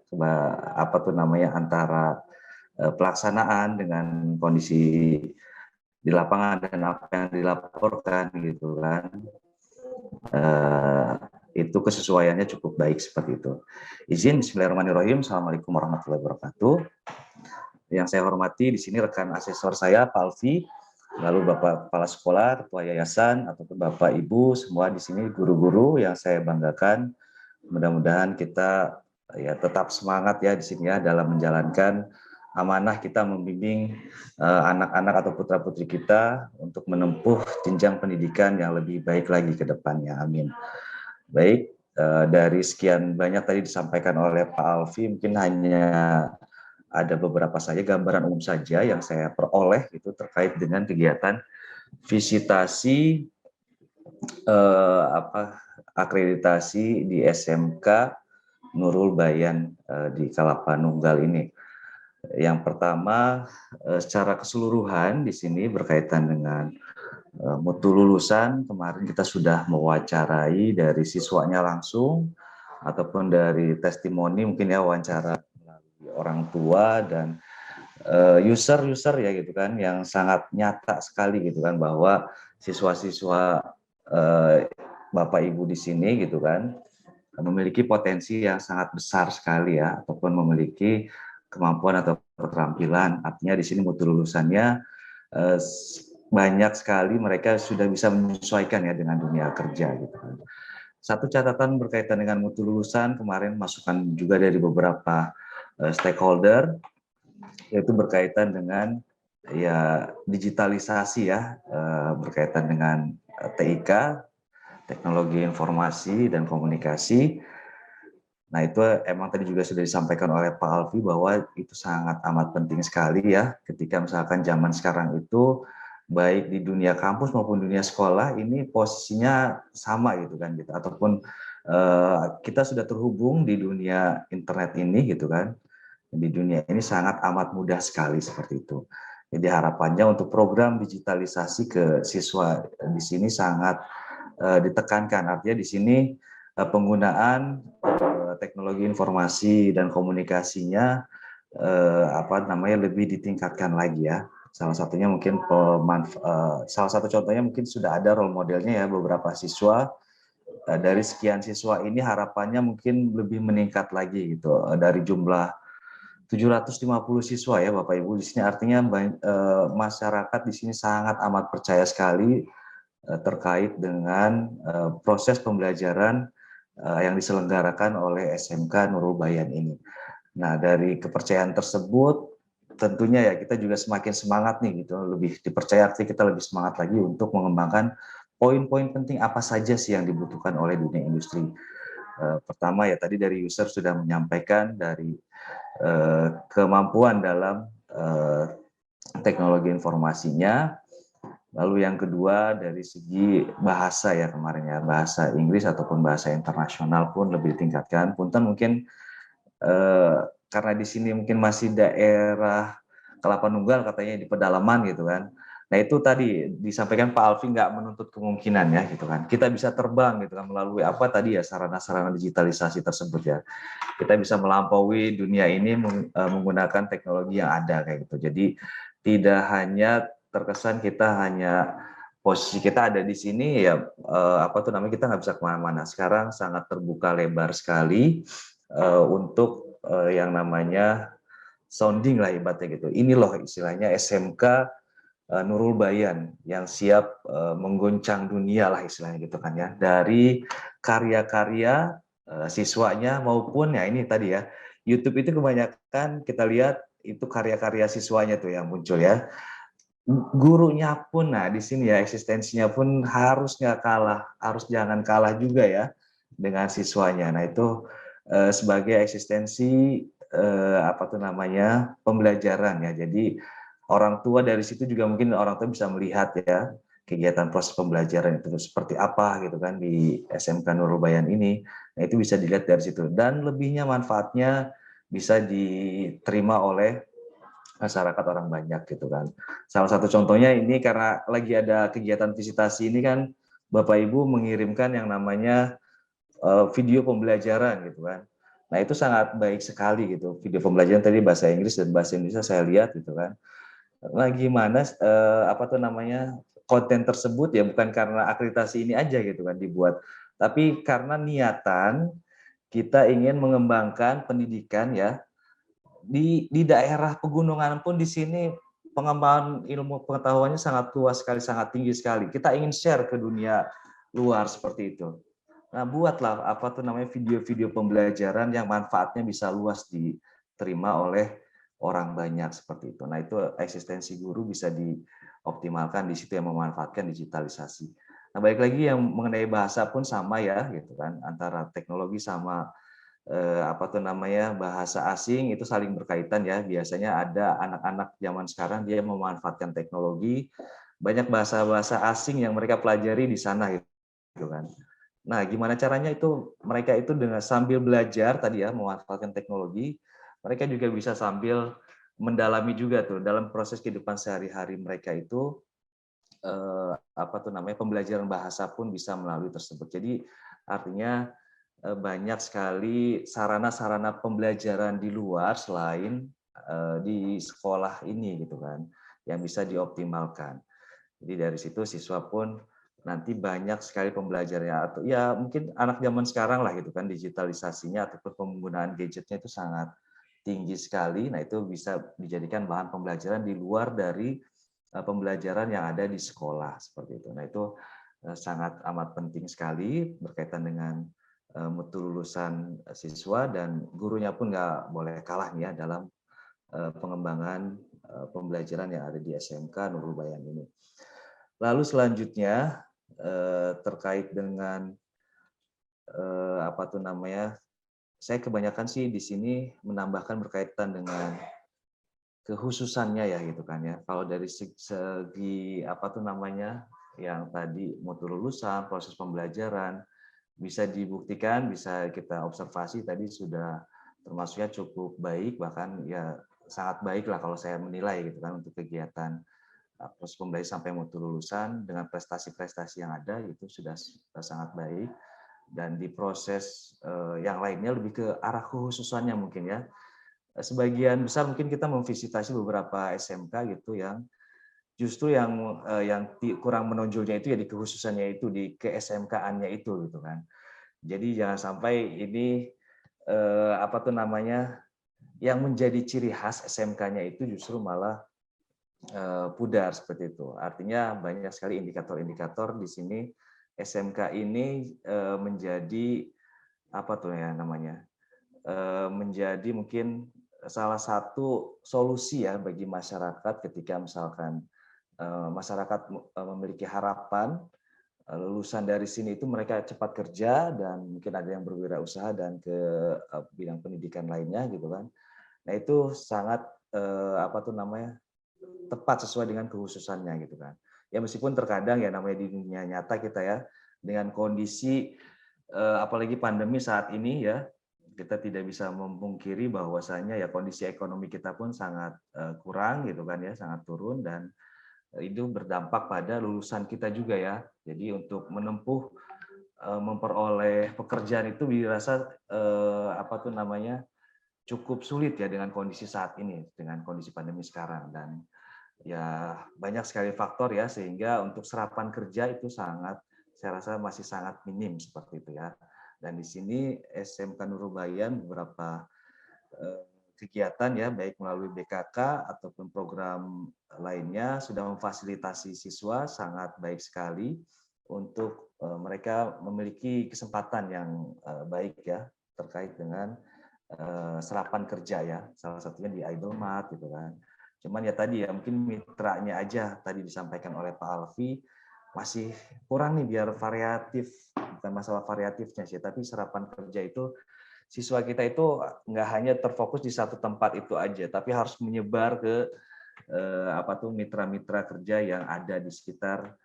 apa tuh namanya, antara pelaksanaan dengan kondisi di lapangan dan apa yang dilaporkan gitu kan, itu kesesuaiannya cukup baik seperti itu. Izin, Bismillahirrahmanirrahim. Assalamualaikum warahmatullahi wabarakatuh. Yang saya hormati di sini rekan asesor saya Pak Alfi, lalu Bapak Kepala Sekolah, Ketua Yayasan, ataupun Bapak Ibu semua di sini, guru-guru yang saya banggakan. Mudah-mudahan kita ya tetap semangat ya di sini ya dalam menjalankan amanah kita membimbing anak-anak atau putra-putri kita untuk menempuh jenjang pendidikan yang lebih baik lagi ke depannya. Amin. Baik, dari sekian banyak tadi disampaikan oleh Pak Alfi, mungkin hanya ada beberapa saja gambaran umum saja yang saya peroleh itu terkait dengan kegiatan visitasi akreditasi di SMK Nurul Bayan di Kelapa Nunggal ini. Yang pertama, secara keseluruhan di sini berkaitan dengan mutu lulusan, kemarin kita sudah mewawancarai dari siswanya langsung ataupun dari testimoni, mungkin ya wawancara melalui orang tua dan user ya gitu kan, yang sangat nyata sekali gitu kan, bahwa siswa-siswa Bapak Ibu di sini gitu kan memiliki potensi yang sangat besar sekali ya, ataupun memiliki kemampuan atau keterampilan. Artinya di sini mutu lulusannya banyak sekali mereka sudah bisa menyesuaikan ya dengan dunia kerja gitu kan. Satu catatan berkaitan dengan mutu lulusan, kemarin masukan juga dari beberapa stakeholder, yaitu berkaitan dengan ya digitalisasi ya, berkaitan dengan TIK, teknologi informasi dan komunikasi. Nah, itu emang tadi juga sudah disampaikan oleh Pak Alfi bahwa itu sangat amat penting sekali ya, ketika misalkan zaman sekarang itu baik di dunia kampus maupun dunia sekolah ini posisinya sama gitu kan gitu, ataupun kita sudah terhubung di dunia internet ini gitu kan. Di dunia ini sangat amat mudah sekali seperti itu. Jadi harapannya untuk program digitalisasi ke siswa di sini sangat ditekankan. Artinya di sini penggunaan teknologi informasi dan komunikasinya lebih ditingkatkan lagi ya. Salah satunya mungkin salah satu contohnya mungkin sudah ada role modelnya ya, beberapa siswa dari sekian siswa ini harapannya mungkin lebih meningkat lagi gitu dari jumlah 750 siswa ya Bapak Ibu di sini, artinya masyarakat di sini sangat amat percaya sekali terkait dengan proses pembelajaran yang diselenggarakan oleh SMK Nurul Bayan ini. Nah, dari kepercayaan tersebut tentunya ya kita juga semakin semangat nih gitu, lebih dipercaya, artinya kita lebih semangat lagi untuk mengembangkan poin-poin penting apa saja sih yang dibutuhkan oleh dunia industri. Pertama ya tadi dari user sudah menyampaikan dari kemampuan dalam teknologi informasinya. Lalu yang kedua dari segi bahasa ya kemarin ya, bahasa Inggris ataupun bahasa internasional pun lebih ditingkatkan. Punten mungkin karena di sini mungkin masih daerah Kelapa Nunggal katanya di pedalaman gitu kan. Nah itu tadi disampaikan Pak Alfi nggak menuntut kemungkinan ya gitu kan. Kita bisa terbang gitu kan melalui apa tadi ya sarana-sarana digitalisasi tersebut ya. Kita bisa melampaui dunia ini menggunakan teknologi yang ada kayak gitu. Jadi tidak hanya terkesan kita hanya posisi kita ada di sini ya kita nggak bisa kemana-mana. Sekarang sangat terbuka lebar sekali untuk yang namanya sounding lah ibaratnya gitu. Ini loh istilahnya SMK Nurul Bayan yang siap menggoncang dunia lah istilahnya gitu kan ya. Dari karya-karya siswanya maupun ya ini tadi ya, YouTube itu kebanyakan kita lihat itu karya-karya siswanya tuh yang muncul ya. Gurunya pun, nah di sini ya eksistensinya pun harus nggak kalah, harus jangan kalah juga ya dengan siswanya. Nah itu sebagai eksistensi pembelajaran ya. Jadi orang tua dari situ juga mungkin orang tua bisa melihat ya kegiatan proses pembelajaran itu seperti apa gitu kan di SMK Nurul Bayan ini. Nah itu bisa dilihat dari situ dan lebihnya manfaatnya bisa diterima oleh masyarakat orang banyak gitu kan. Salah satu contohnya ini karena lagi ada kegiatan visitasi ini kan Bapak Ibu mengirimkan yang namanya video pembelajaran gitu kan. Nah itu sangat baik sekali gitu, video pembelajaran tadi bahasa Inggris dan bahasa Indonesia saya lihat gitu kan. Nah gimana konten tersebut ya bukan karena akreditasi ini aja gitu kan dibuat, tapi karena niatan kita ingin mengembangkan pendidikan ya di daerah pegunungan pun di sini pengembangan ilmu pengetahuannya sangat luas sekali, sangat tinggi sekali. Kita ingin share ke dunia luar seperti itu. Nah, buatlah video-video pembelajaran yang manfaatnya bisa luas diterima oleh orang banyak seperti itu. Nah, itu eksistensi guru bisa dioptimalkan di situ yang memanfaatkan digitalisasi. Nah, balik lagi yang mengenai bahasa pun sama ya gitu kan, antara teknologi sama bahasa asing itu saling berkaitan ya. Biasanya ada anak-anak zaman sekarang dia memanfaatkan teknologi, banyak bahasa-bahasa asing yang mereka pelajari di sana gitu kan. Nah, gimana caranya itu mereka itu dengan sambil belajar tadi ya memanfaatkan teknologi, mereka juga bisa sambil mendalami juga tuh dalam proses kehidupan sehari-hari mereka itu pembelajaran bahasa pun bisa melalui tersebut. Jadi artinya banyak sekali sarana-sarana pembelajaran di luar selain di sekolah ini gitu kan yang bisa dioptimalkan. Jadi dari situ siswa pun nanti banyak sekali pembelajarannya atau ya mungkin anak zaman sekarang lah gitu kan digitalisasinya ataupun penggunaan gadgetnya itu sangat tinggi sekali. Nah itu bisa dijadikan bahan pembelajaran di luar dari pembelajaran yang ada di sekolah seperti itu. Nah itu sangat amat penting sekali berkaitan dengan mutu lulusan siswa dan gurunya pun nggak boleh kalah ya dalam pengembangan pembelajaran yang ada di SMK Nurul Bayan ini. Lalu selanjutnya terkait dengan saya kebanyakan sih di sini menambahkan berkaitan dengan kekhususannya ya gitu kan ya. Kalau dari segi yang tadi mutu lulusan, proses pembelajaran, bisa dibuktikan, bisa kita observasi tadi sudah termasuknya cukup baik, bahkan ya sangat baik lah kalau saya menilai gitu kan untuk kegiatan proses pembelajaran sampai mutu lulusan dengan prestasi-prestasi yang ada itu sudah sangat baik. Dan di proses yang lainnya lebih ke arah kekhususannya mungkin ya. Sebagian besar mungkin kita memvisitasi beberapa SMK gitu yang justru yang kurang menonjolnya itu ya di kekhususannya itu, di ke-SMK-annya itu gitu kan. Jadi jangan sampai ini apa tuh namanya yang menjadi ciri khas SMK-nya itu justru malah pudar seperti itu. Artinya banyak sekali indikator-indikator di sini SMK ini menjadi apa tuh ya namanya? Menjadi mungkin salah satu solusi ya bagi masyarakat ketika misalkan masyarakat memiliki harapan lulusan dari sini itu mereka cepat kerja dan mungkin ada yang berwirausaha dan ke bidang pendidikan lainnya gitu kan. Nah itu sangat apa tuh namanya tepat sesuai dengan kekhususannya gitu kan. Ya meskipun terkadang ya namanya di dunia nyata kita ya dengan kondisi apalagi pandemi saat ini ya kita tidak bisa memungkiri bahwasanya ya kondisi ekonomi kita pun sangat kurang gitu kan ya, sangat turun dan itu berdampak pada lulusan kita juga ya. Jadi untuk menempuh memperoleh pekerjaan itu dirasa apa tuh namanya cukup sulit ya dengan kondisi saat ini, dengan kondisi pandemi sekarang dan ya banyak sekali faktor ya sehingga untuk serapan kerja itu sangat saya rasa masih sangat minim seperti itu ya. Dan di sini SMK Nurubayan beberapa kegiatan ya baik melalui BKK ataupun program lainnya sudah memfasilitasi siswa sangat baik sekali untuk mereka memiliki kesempatan yang baik ya terkait dengan serapan kerja ya, salah satunya di Idlemat gitu kan. Cuman ya tadi ya mungkin mitranya aja tadi disampaikan oleh Pak Alfi masih kurang nih biar variatif, bukan masalah variatifnya sih, tapi serapan kerja itu siswa kita itu nggak hanya terfokus di satu tempat itu aja, tapi harus menyebar ke apa tuh mitra-mitra kerja yang ada di sekitar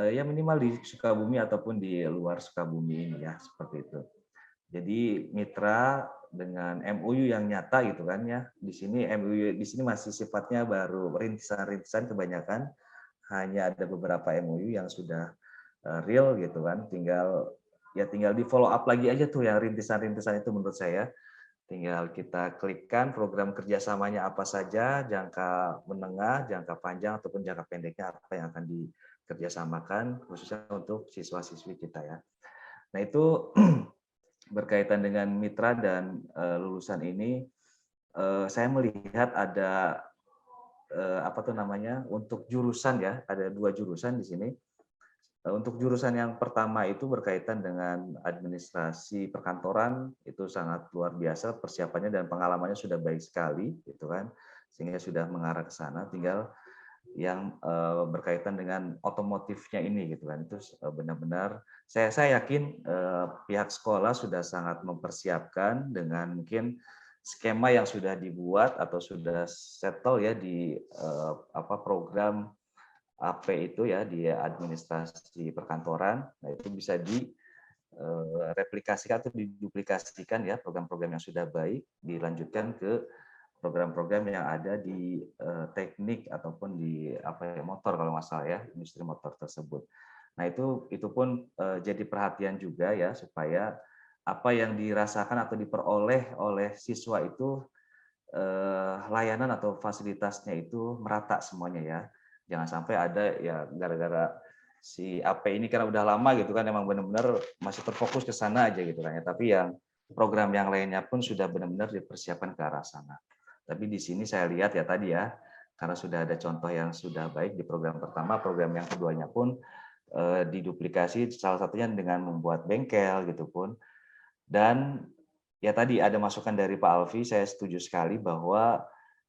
ya minimal di Sukabumi ataupun di luar Sukabumi ini ya seperti itu. Jadi mitra dengan MOU yang nyata gitu kan ya. Di sini MOU di sini masih sifatnya baru rintisan-rintisan kebanyakan. Hanya ada beberapa MOU yang sudah real gitu kan. Tinggal di follow up lagi aja tuh yang rintisan-rintisan itu menurut saya. Tinggal kita klikkan program kerjasamanya apa saja, jangka menengah, jangka panjang ataupun jangka pendeknya apa yang akan dikerjasamakan khususnya untuk siswa-siswi kita ya. Nah itu berkaitan dengan mitra dan lulusan ini, saya melihat ada apa tuh namanya untuk jurusan ya, ada 2 jurusan di sini. Untuk jurusan yang pertama itu berkaitan dengan administrasi perkantoran, itu sangat luar biasa persiapannya dan pengalamannya sudah baik sekali, gitu kan, sehingga sudah mengarah ke sana. Tinggal yang berkaitan dengan otomotifnya ini, gitu kan, itu benar-benar saya yakin pihak sekolah sudah sangat mempersiapkan dengan mungkin skema yang sudah dibuat atau sudah settle ya di program AP itu ya di administrasi perkantoran. Nah, itu bisa direplikasikan atau diduplikasikan ya program-program yang sudah baik dilanjutkan ke program-program yang ada di teknik ataupun di motor kalau nggak salah ya, industri motor tersebut. Nah, itu pun jadi perhatian juga ya supaya apa yang dirasakan atau diperoleh oleh siswa itu layanan atau fasilitasnya itu merata semuanya ya. Jangan sampai ada ya gara-gara si AP ini karena udah lama gitu kan emang benar-benar masih terfokus ke sana aja gitu kan ya. Tapi yang program yang lainnya pun sudah benar-benar dipersiapkan ke arah sana. Tapi di sini saya lihat ya tadi ya, karena sudah ada contoh yang sudah baik di program pertama, program yang keduanya pun diduplikasi salah satunya dengan membuat bengkel gitu pun. Dan ya tadi ada masukan dari Pak Alfi, saya setuju sekali bahwa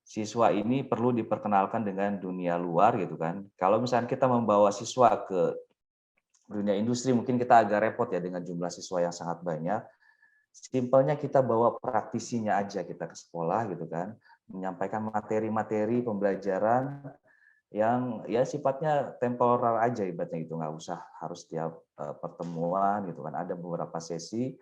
siswa ini perlu diperkenalkan dengan dunia luar gitu kan. Kalau misalnya kita membawa siswa ke dunia industri mungkin kita agak repot ya dengan jumlah siswa yang sangat banyak. Simpelnya kita bawa praktisinya aja kita ke sekolah gitu kan, menyampaikan materi-materi pembelajaran yang ya sifatnya temporer aja ibaratnya gitu, nggak usah harus tiap pertemuan gitu kan. Ada beberapa sesi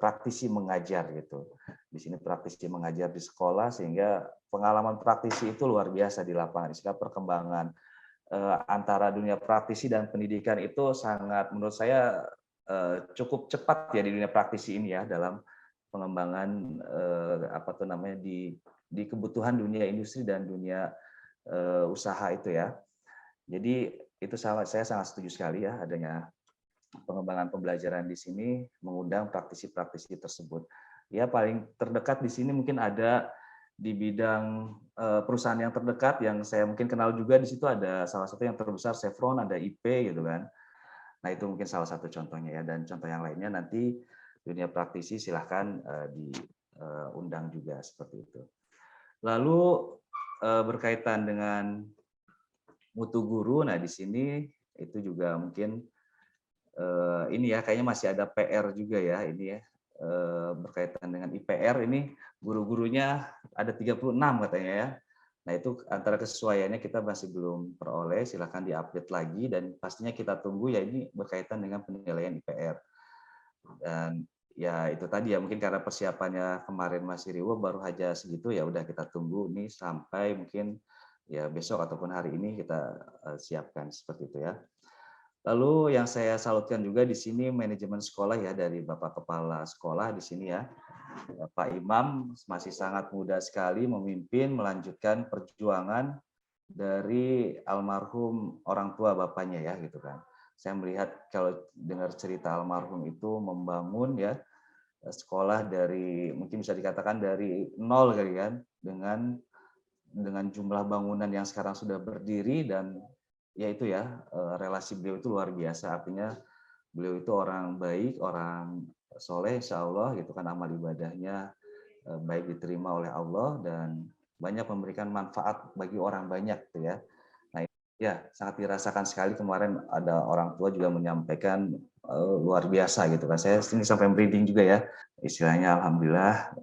praktisi mengajar gitu. Di sini praktisi mengajar di sekolah sehingga pengalaman praktisi itu luar biasa di lapangan. Sehingga perkembangan antara dunia praktisi dan pendidikan itu sangat menurut saya cukup cepat ya di dunia praktisi ini ya dalam pengembangan apa tuh namanya di kebutuhan dunia industri dan dunia usaha itu ya. Jadi itu saya sangat setuju sekali ya adanya pengembangan pembelajaran di sini mengundang praktisi-praktisi tersebut. Ya paling terdekat di sini mungkin ada di bidang perusahaan yang terdekat yang saya mungkin kenal juga di situ ada salah satu yang terbesar Chevron, ada IP gitu kan. Nah itu mungkin salah satu contohnya ya dan contoh yang lainnya nanti dunia praktisi silahkan diundang juga seperti itu. Lalu berkaitan dengan mutu guru, nah di sini itu juga mungkin ini ya kayaknya masih ada PR juga ya ini ya berkaitan dengan IPR ini guru-gurunya ada 36 katanya ya. Nah itu antara kesesuaiannya kita masih belum peroleh, silahkan diupdate lagi dan pastinya kita tunggu ya ini berkaitan dengan penilaian IPR. Dan ya itu tadi ya mungkin karena persiapannya kemarin masih riuh baru aja segitu ya udah kita tunggu nih sampai mungkin ya besok ataupun hari ini kita siapkan seperti itu ya. Lalu yang saya salutkan juga di sini manajemen sekolah ya dari Bapak Kepala Sekolah di sini ya. Pak Imam masih sangat muda sekali memimpin melanjutkan perjuangan dari almarhum orang tua bapaknya ya gitu kan. Saya melihat kalau dengar cerita almarhum itu membangun ya sekolah dari mungkin bisa dikatakan dari nol kali kan dengan jumlah bangunan yang sekarang sudah berdiri dan ya itu ya relasi beliau itu luar biasa artinya beliau itu orang baik orang soleh insya Allah gitu kan amal ibadahnya baik diterima oleh Allah dan banyak memberikan manfaat bagi orang banyak gitu ya. Nah ya sangat dirasakan sekali kemarin ada orang tua juga menyampaikan luar biasa gitu kan saya ini sampai merinding juga ya istilahnya alhamdulillah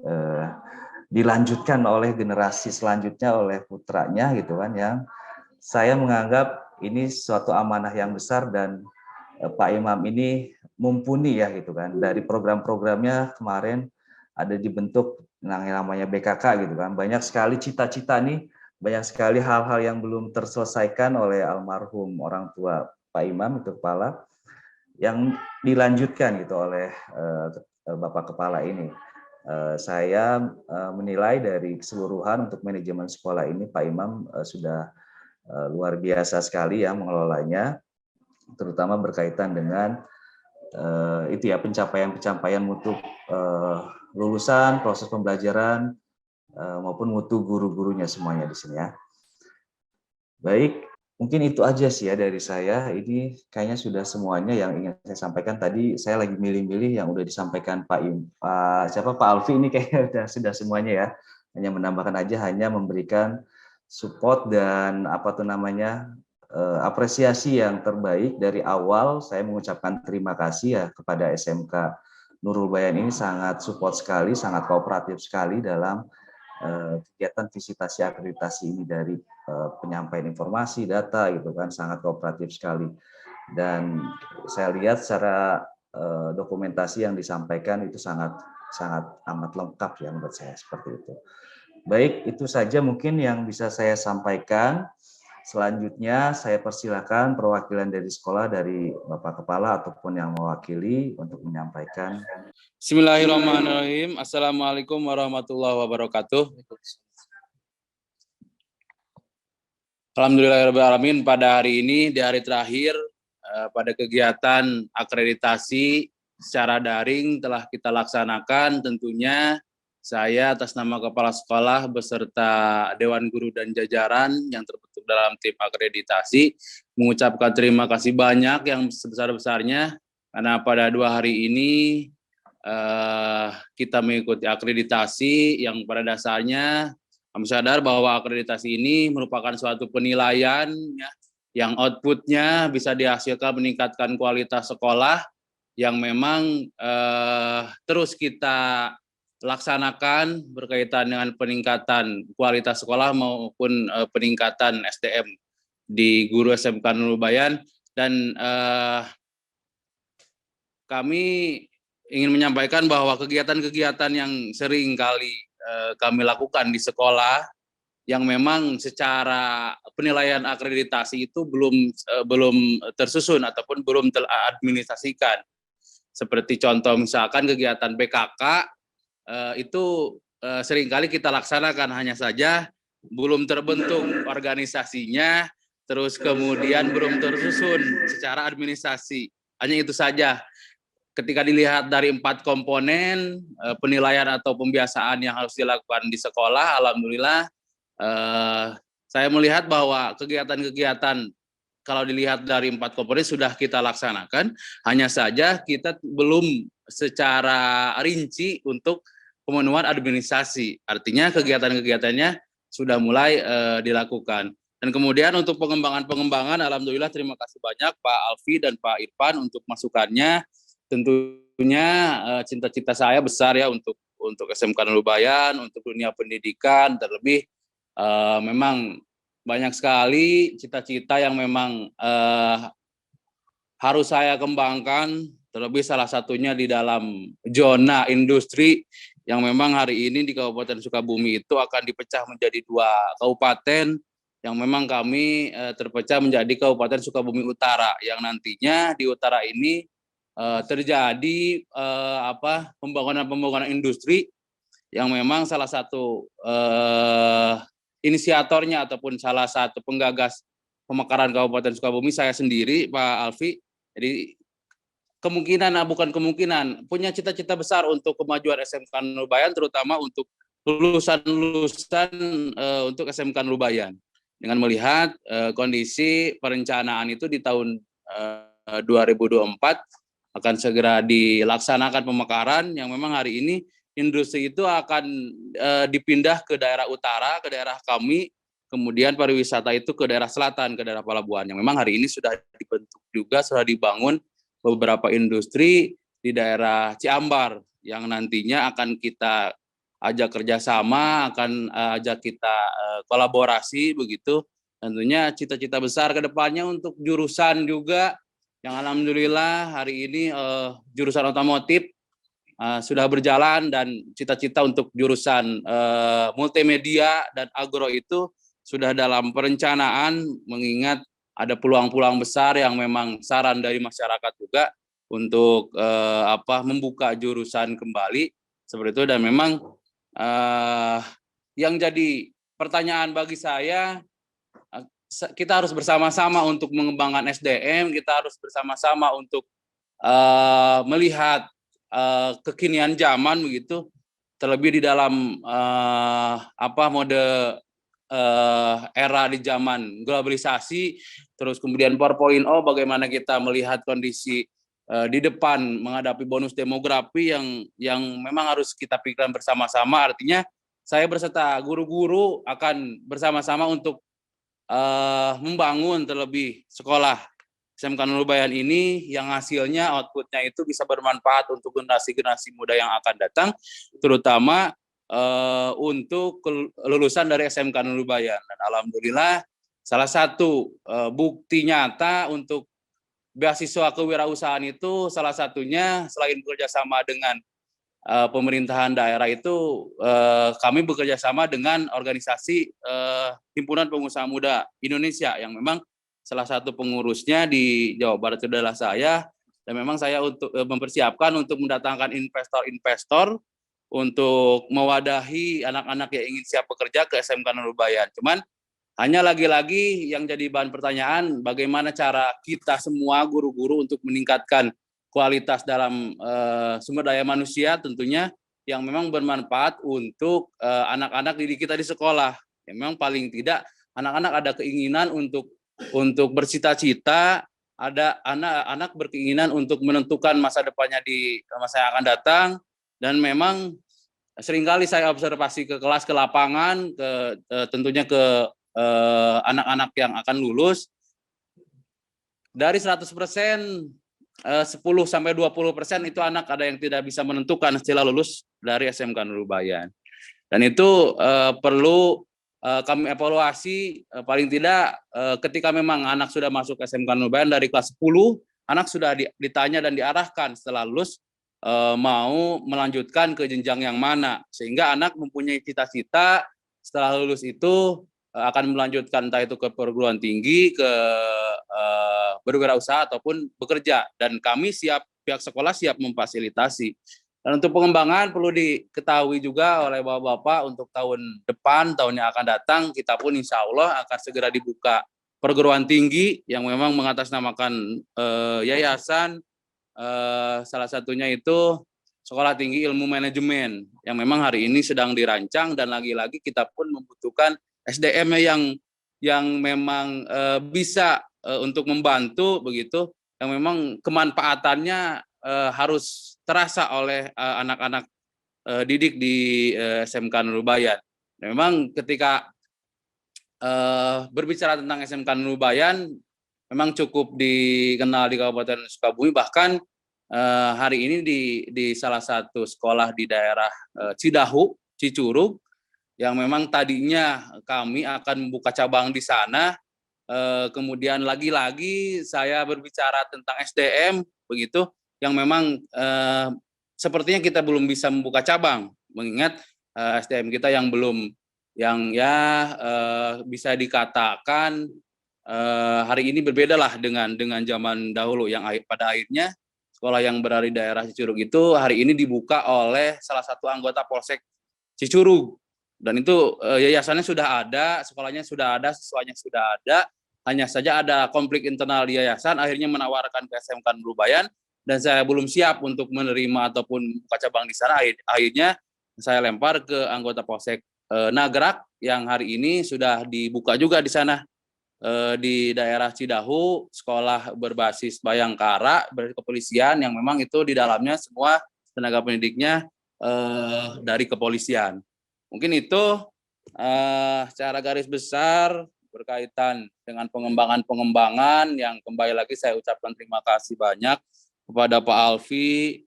dilanjutkan oleh generasi selanjutnya oleh putranya gitu kan yang saya menganggap ini suatu amanah yang besar dan Pak Imam ini mumpuni ya gitu kan dari program-programnya kemarin ada dibentuk yang namanya BKK gitu kan banyak sekali cita-cita nih banyak sekali hal-hal yang belum terselesaikan oleh almarhum orang tua Pak Imam itu kepala yang dilanjutkan gitu oleh Bapak Kepala ini. Saya menilai dari keseluruhan untuk manajemen sekolah ini Pak Imam sudah luar biasa sekali ya mengelolanya, terutama berkaitan dengan itu ya pencapaian mutu lulusan, proses pembelajaran maupun mutu guru-gurunya semuanya di sini ya. Baik, mungkin itu aja sih ya dari saya. Ini kayaknya sudah semuanya yang ingin saya sampaikan. Tadi saya lagi milih-milih yang udah disampaikan Pak Alfi ini kayaknya sudah semuanya ya. Hanya menambahkan aja, hanya memberikan support dan apa tuh namanya apresiasi yang terbaik dari awal. Saya mengucapkan terima kasih ya kepada SMK Nurul Bayan ini sangat support sekali, sangat kooperatif sekali dalam kegiatan visitasi akreditasi ini dari penyampaian informasi, data gitu kan sangat kooperatif sekali. Dan saya lihat secara dokumentasi yang disampaikan itu sangat amat lengkap ya menurut saya seperti itu. Baik, itu saja mungkin yang bisa saya sampaikan. Selanjutnya saya persilakan perwakilan dari sekolah dari Bapak Kepala ataupun yang mewakili untuk menyampaikan. Bismillahirrahmanirrahim. Assalamualaikum warahmatullahi wabarakatuh. Alhamdulillahirrahmanirrahim pada hari ini di hari terakhir pada kegiatan akreditasi secara daring telah kita laksanakan tentunya. Saya atas nama Kepala Sekolah beserta Dewan Guru dan jajaran yang terbentuk dalam tim akreditasi mengucapkan terima kasih banyak yang sebesar-besarnya karena pada 2 hari ini kita mengikuti akreditasi yang pada dasarnya kami sadar bahwa akreditasi ini merupakan suatu penilaian ya, yang outputnya bisa dihasilkan meningkatkan kualitas sekolah yang memang terus kita laksanakan berkaitan dengan peningkatan kualitas sekolah maupun peningkatan SDM di guru SMK Nurul Bayan. Dan kami ingin menyampaikan bahwa kegiatan-kegiatan yang sering kali kami lakukan di sekolah yang memang secara penilaian akreditasi itu belum tersusun ataupun belum teradministrasikan. Seperti contoh misalkan kegiatan BKK itu seringkali kita laksanakan, hanya saja belum terbentuk organisasinya, terus kemudian belum tersusun secara administrasi. Hanya itu saja. Ketika dilihat dari 4 komponen penilaian atau pembiasaan yang harus dilakukan di sekolah, alhamdulillah saya melihat bahwa kegiatan-kegiatan kalau dilihat dari 4 komponen sudah kita laksanakan, hanya saja kita belum secara rinci untuk pemenuhan administrasi. Artinya kegiatan-kegiatannya sudah mulai dilakukan. Dan kemudian untuk pengembangan, alhamdulillah terima kasih banyak Pak Alfi dan Pak Irfan untuk masukannya. Tentunya cita-cita saya besar ya untuk SMK Nurul Bayan, untuk dunia pendidikan, terlebih memang banyak sekali cita-cita yang memang harus saya kembangkan, terlebih salah satunya di dalam zona industri yang memang hari ini di Kabupaten Sukabumi itu akan dipecah menjadi 2 kabupaten yang memang kami terpecah menjadi Kabupaten Sukabumi Utara, yang nantinya di utara ini terjadi pembangunan industri yang memang salah satu inisiatornya ataupun salah satu penggagas pemekaran Kabupaten Sukabumi saya sendiri, Pak Alfi. Jadi bukan kemungkinan, punya cita-cita besar untuk kemajuan SMK Nurul Bayan, terutama untuk lulusan-lulusan untuk SMK Nurul Bayan. Dengan melihat kondisi perencanaan itu di tahun 2024 akan segera dilaksanakan pemekaran, yang memang hari ini industri itu akan dipindah ke daerah utara, ke daerah kami, kemudian pariwisata itu ke daerah selatan, ke daerah Palabuhan, yang memang hari ini sudah dibentuk juga, sudah dibangun beberapa industri di daerah Ciambar, yang nantinya akan kita ajak kerjasama, akan ajak kita kolaborasi begitu. Tentunya cita-cita besar ke depannya untuk jurusan juga, yang alhamdulillah hari ini jurusan otomotif sudah berjalan, dan cita-cita untuk jurusan multimedia dan agro itu sudah dalam perencanaan, mengingat ada peluang-peluang besar yang memang saran dari masyarakat juga untuk membuka jurusan kembali seperti itu. Dan memang yang jadi pertanyaan bagi saya, kita harus bersama-sama untuk mengembangkan SDM, kita harus bersama-sama untuk melihat kekinian zaman begitu, terlebih di dalam mode era di zaman globalisasi, terus kemudian 4.0, bagaimana kita melihat kondisi di depan menghadapi bonus demografi yang memang harus kita pikirkan bersama-sama. Artinya saya berserta guru-guru akan bersama-sama untuk membangun terlebih sekolah SMK Nurul Bayan ini, yang hasilnya outputnya itu bisa bermanfaat untuk generasi-generasi muda yang akan datang, terutama untuk lulusan dari SMK Nurul Bayan. Dan alhamdulillah salah satu bukti nyata untuk beasiswa kewirausahaan itu, salah satunya selain bekerjasama dengan pemerintahan daerah itu, kami bekerja sama dengan organisasi Himpunan Pengusaha Muda Indonesia, yang memang salah satu pengurusnya di Jawa Barat itu adalah saya, dan memang saya untuk mempersiapkan untuk mendatangkan investor-investor untuk mewadahi anak-anak yang ingin siap bekerja ke SMK Nurul Bayan. Cuman hanya lagi-lagi yang jadi bahan pertanyaan, bagaimana cara kita semua guru-guru untuk meningkatkan kualitas dalam sumber daya manusia tentunya, yang memang bermanfaat untuk anak-anak didik kita di sekolah. Yang memang paling tidak anak-anak ada keinginan untuk bercita-cita, ada anak-anak berkeinginan untuk menentukan masa depannya di masa yang akan datang. Dan memang seringkali saya observasi ke kelas, ke lapangan, tentunya ke anak-anak yang akan lulus, dari 100% 10-20% itu anak ada yang tidak bisa menentukan setelah lulus dari SMK Nurul Bayan. Dan itu perlu kami evaluasi paling tidak ketika memang anak sudah masuk SMK Nurul Bayan dari kelas 10, anak sudah ditanya dan diarahkan setelah lulus mau melanjutkan ke jenjang yang mana, sehingga anak mempunyai cita-cita setelah lulus itu akan melanjutkan entah itu ke perguruan tinggi, ke berwirausaha ataupun bekerja, dan kami siap, pihak sekolah siap memfasilitasi. Dan untuk pengembangan perlu diketahui juga oleh Bapak-Bapak untuk tahun depan, tahun yang akan datang, kita pun insya Allah akan segera dibuka perguruan tinggi yang memang mengatasnamakan yayasan, salah satunya itu Sekolah Tinggi Ilmu Manajemen yang memang hari ini sedang dirancang, dan lagi-lagi kita pun membutuhkan SDM-nya yang memang bisa untuk membantu begitu, yang memang kemanfaatannya harus terasa oleh anak-anak didik di SMK Nurul Bayan. Memang ketika berbicara tentang SMK Nurul Bayan, memang cukup dikenal di Kabupaten Sukabumi, bahkan hari ini di salah satu sekolah di daerah Cidahu, Cicurug, yang memang tadinya kami akan membuka cabang di sana, kemudian lagi-lagi saya berbicara tentang SDM begitu, yang memang sepertinya kita belum bisa membuka cabang, mengingat SDM kita yang belum, yang bisa dikatakan hari ini berbeda lah dengan zaman dahulu, yang pada akhirnya sekolah yang berada di daerah Cicurug itu hari ini dibuka oleh salah satu anggota Polsek Cicurug. Dan itu yayasannya sudah ada, sekolahnya sudah ada, siswanya sudah ada, hanya saja ada konflik internal di yayasan, akhirnya menawarkan ke SMK Nurul Bayan, dan saya belum siap untuk menerima ataupun buka cabang di sana. Akhirnya saya lempar ke anggota Polsek Nagrak yang hari ini sudah dibuka juga di sana, di daerah Cidahu, sekolah berbasis Bayangkara, berkepolisian, yang memang itu di dalamnya semua tenaga pendidiknya dari kepolisian. Mungkin itu secara garis besar berkaitan dengan pengembangan-pengembangan yang kembali lagi saya ucapkan terima kasih banyak kepada Pak Alfi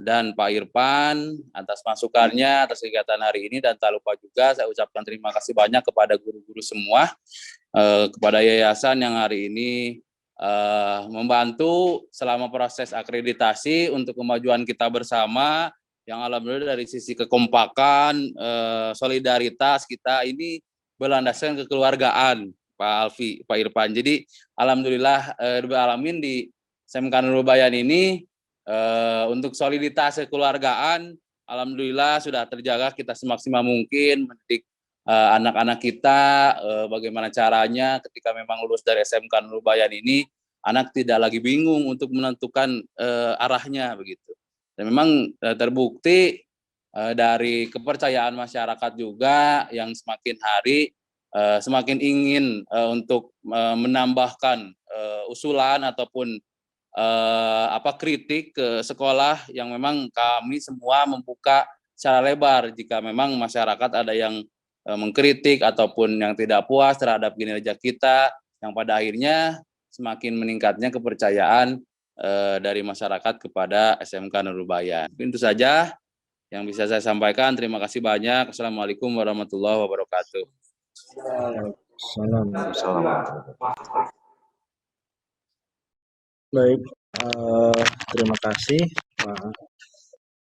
dan Pak Irfan atas masukannya, atas kegiatan hari ini, dan tak lupa juga saya ucapkan terima kasih banyak kepada guru-guru semua, kepada yayasan yang hari ini membantu selama proses akreditasi untuk kemajuan kita bersama, yang alhamdulillah dari sisi kekompakan, solidaritas kita ini berlandaskan kekeluargaan, Pak Alfi, Pak Irfan. Jadi alhamdulillah alamin di SMK Nurul Bayan ini untuk soliditas kekeluargaan alhamdulillah sudah terjaga, kita semaksimal mungkin mendidik anak-anak kita, bagaimana caranya ketika memang lulus dari SMK Nurul Bayan ini, anak tidak lagi bingung untuk menentukan arahnya begitu. Dan memang terbukti dari kepercayaan masyarakat juga yang semakin hari semakin ingin untuk menambahkan usulan ataupun kritik ke sekolah, yang memang kami semua membuka secara lebar jika memang masyarakat ada yang mengkritik ataupun yang tidak puas terhadap kinerja kita, yang pada akhirnya semakin meningkatnya kepercayaan dari masyarakat kepada SMK Nurul Bayan. Itu saja yang bisa saya sampaikan. Terima kasih banyak. Assalamualaikum warahmatullahi wabarakatuh. Baik, terima kasih Pak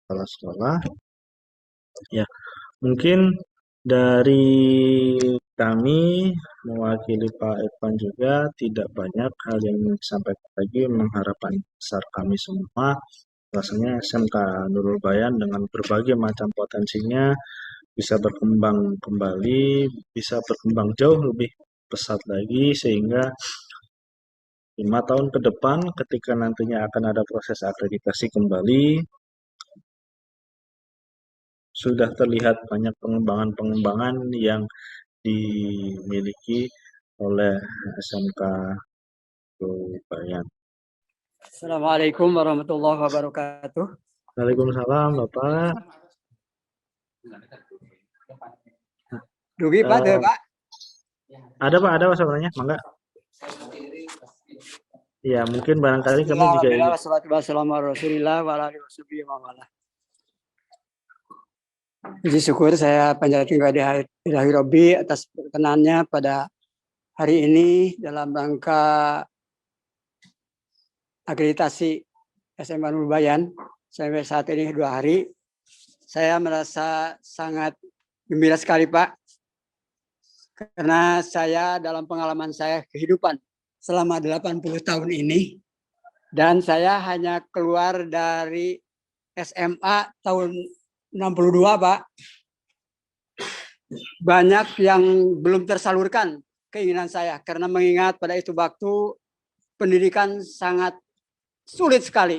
Kepala Sekolah. Ya, mungkin dari kami mewakili Pak Irfan juga tidak banyak hal yang ingin disampaikan lagi, mengharapkan besar kami semua. Rasanya SMK Nurul Bayan dengan berbagai macam potensinya bisa berkembang kembali, bisa berkembang jauh lebih pesat lagi, sehingga 5 tahun ke depan ketika nantinya akan ada proses akreditasi kembali, sudah terlihat banyak pengembangan-pengembangan yang dimiliki oleh SMK Nurul Bayan. Assalamualaikum warahmatullahi wabarakatuh. Waalaikumsalam, Bapak. Dugi Pak, Pak. Ada Pak, ada Pak sebenarnya, mangga. Ya, mungkin barangkali kami juga ingin. Wassalatu wassalamu ala Rasulillah wa ala alihi wasallam. Puji syukur saya panjatkan kepada Ilahi Robbi atas perkenannya pada hari ini dalam rangka akreditasi SMA Nurul Bayan sampai saat ini 2 hari. Saya merasa sangat gembira sekali, Pak, karena saya dalam pengalaman saya kehidupan selama 80 tahun ini, dan saya hanya keluar dari SMA tahun 62, Pak. Banyak yang belum tersalurkan keinginan saya, karena mengingat pada itu waktu pendidikan sangat sulit sekali.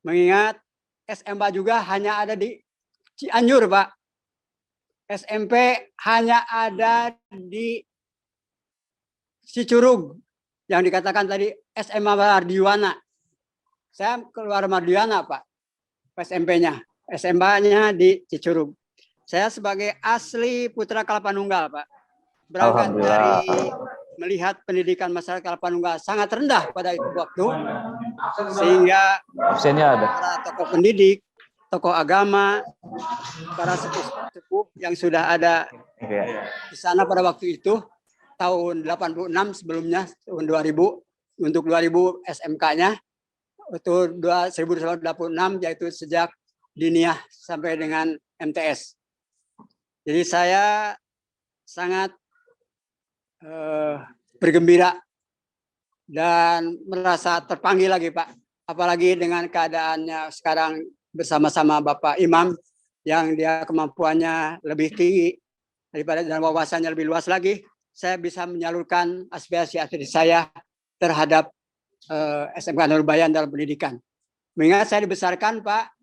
Mengingat SMA juga hanya ada di Cianjur, Pak. SMP hanya ada di Cicurug, yang dikatakan tadi SMA Mardiwana. Saya keluar Mardiwana, Pak, SMP-nya. SMA-nya di Cicurug. Saya sebagai asli putra Kalapanunggal, Pak. Berangkat dari melihat pendidikan masyarakat Kalapanunggal sangat rendah pada itu waktu, sehingga para tokoh pendidik, tokoh agama, para sepuh-sepuh yang sudah ada di sana pada waktu itu, tahun 86 sebelumnya, tahun 2000, untuk 2000 SMK-nya, itu 1986, yaitu sejak Diniyah sampai dengan MTS. Jadi saya sangat bergembira dan merasa terpanggil lagi, Pak. Apalagi dengan keadaannya sekarang bersama-sama Bapak Imam, yang dia kemampuannya lebih tinggi daripada dan wawasannya lebih luas lagi. Saya bisa menyalurkan aspirasi saya terhadap SMK Nurul Bayan dalam pendidikan. Mengingat saya dibesarkan, Pak,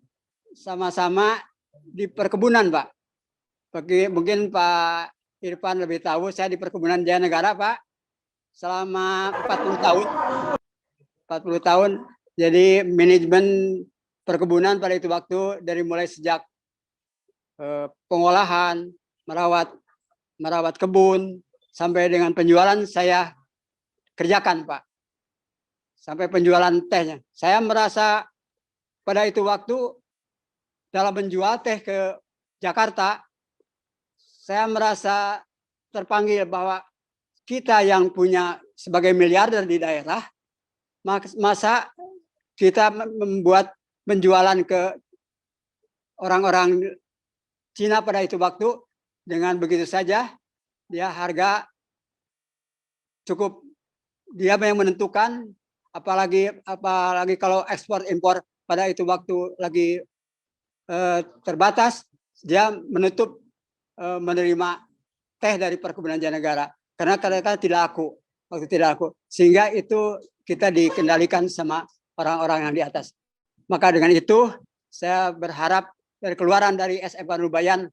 sama-sama di perkebunan, Pak. Mungkin Pak Irfan lebih tahu, saya di perkebunan Jaya Negara, Pak, selama 40 tahun. 40 tahun. Jadi manajemen perkebunan pada itu waktu, dari mulai sejak pengolahan, merawat kebun, sampai dengan penjualan saya kerjakan, Pak. Sampai penjualan tehnya. Saya merasa pada itu waktu dalam menjual teh ke Jakarta, saya merasa terpanggil bahwa kita yang punya sebagai miliarder di daerah, masa kita membuat penjualan ke orang-orang Cina pada itu waktu dengan begitu saja, dia harga cukup, dia yang menentukan, apalagi kalau ekspor impor pada itu waktu lagi terbatas, dia menutup menerima teh dari perkebunan Jaya Negara karena kadang-kadang tidak laku, waktu tidak laku, sehingga itu kita dikendalikan sama orang-orang yang di atas. Maka dengan itu saya berharap dari keluaran dari SMK Nurul Bayan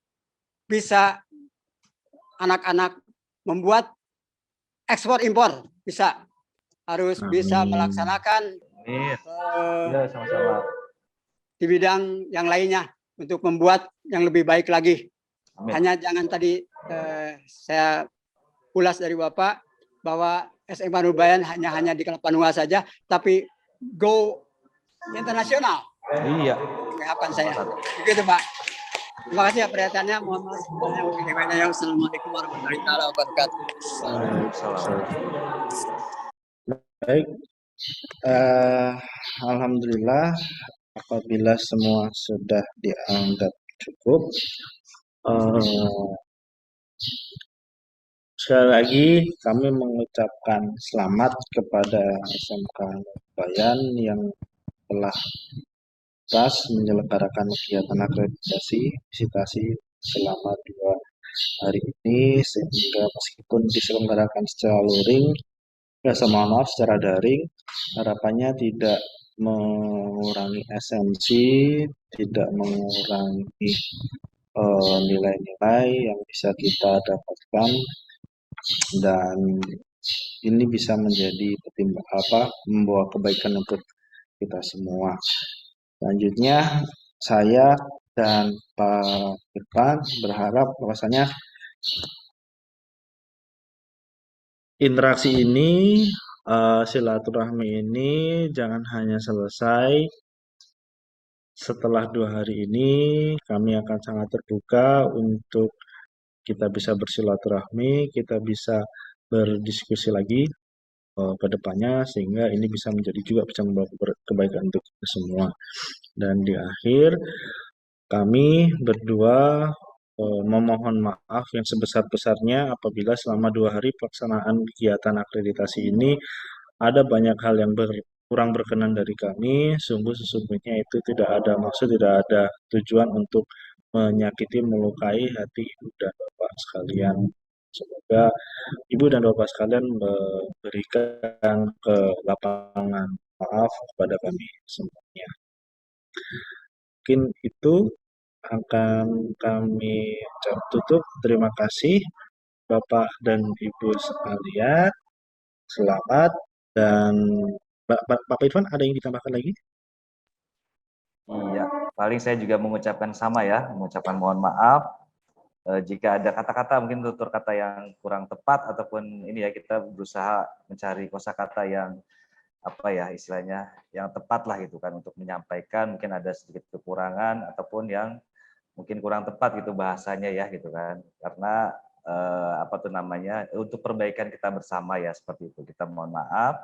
bisa anak-anak membuat ekspor impor, harus bisa melaksanakan di bidang yang lainnya untuk membuat yang lebih baik lagi. Hanya jangan tadi saya ulas dari Bapak bahwa SMK Nurul Bayan hanya di Kalapanunggal saja, tapi go internasional. Iya. Harapan saya. Begitu, Pak. Terima kasih perhatiannya. Mohon maaf. Assalamualaikum warahmatullahi wabarakatuh. Baik, alhamdulillah, apabila semua sudah dianggap cukup, sekali lagi kami mengucapkan selamat kepada SMK Nurul Bayan yang telah menyelenggarakan kegiatan akreditasi visitasi selama 2 hari ini, sehingga meskipun diselenggarakan secara luring, maaf secara daring, harapannya tidak mengurangi esensi, tidak mengurangi nilai-nilai yang bisa kita dapatkan, dan ini bisa menjadi membawa kebaikan untuk kita semua. Selanjutnya, saya dan Pak Irfan berharap bahwasanya interaksi ini silaturahmi ini jangan hanya selesai setelah 2 hari ini. Kami akan sangat terbuka untuk kita bisa bersilaturahmi, kita bisa berdiskusi lagi ke depannya, sehingga ini bisa menjadi juga bisa membawa kebaikan untuk kita semua. Dan di akhir, kami berdua memohon maaf yang sebesar-besarnya apabila selama 2 hari pelaksanaan kegiatan akreditasi ini ada banyak hal yang kurang berkenan dari kami. Sesungguhnya itu tidak ada maksud, tidak ada tujuan untuk menyakiti, melukai hati ibu dan bapak sekalian. Semoga ibu dan bapak sekalian memberikan ke lapangan maaf kepada kami semuanya. Mungkin itu akan kami tutup. Terima kasih Bapak dan Ibu sekalian. Selamat. Dan Bapak Irfan, ada yang ditambahkan lagi? Iya, paling saya juga mengucapkan sama ya, mengucapkan mohon maaf jika ada kata-kata mungkin tutur kata yang kurang tepat ataupun ini ya, kita berusaha mencari kosakata yang apa ya istilahnya yang tepat lah gitu kan untuk menyampaikan, mungkin ada sedikit kekurangan ataupun yang mungkin kurang tepat gitu bahasanya ya gitu kan, karena apa tuh namanya untuk perbaikan kita bersama ya, seperti itu. Kita mohon maaf,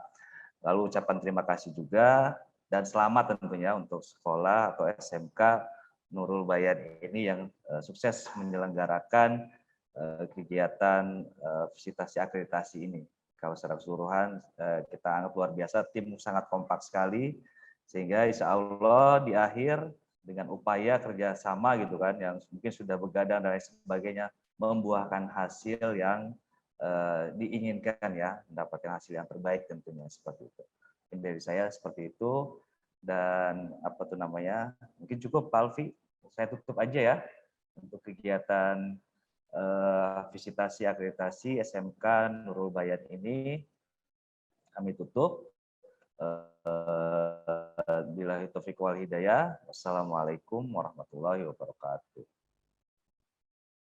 lalu ucapan terima kasih juga dan selamat tentunya untuk sekolah atau SMK Nurul Bayan ini yang sukses menyelenggarakan kegiatan visitasi akreditasi ini. Kalau secara keseluruhan kita anggap luar biasa, tim sangat kompak sekali, sehingga insya Allah di akhir dengan upaya kerjasama gitu kan, yang mungkin sudah begadang dan lain sebagainya, membuahkan hasil yang diinginkan ya, mendapatkan hasil yang terbaik tentunya, seperti itu. Mungkin dari saya seperti itu. Dan apa tuh namanya, mungkin cukup Pak Alfi, saya tutup aja ya untuk kegiatan visitasi akreditasi SMK Nurul Bayan ini. Kami tutup. Billahi taufiq wal hidayah. Wassalamualaikum warahmatullahi wabarakatuh.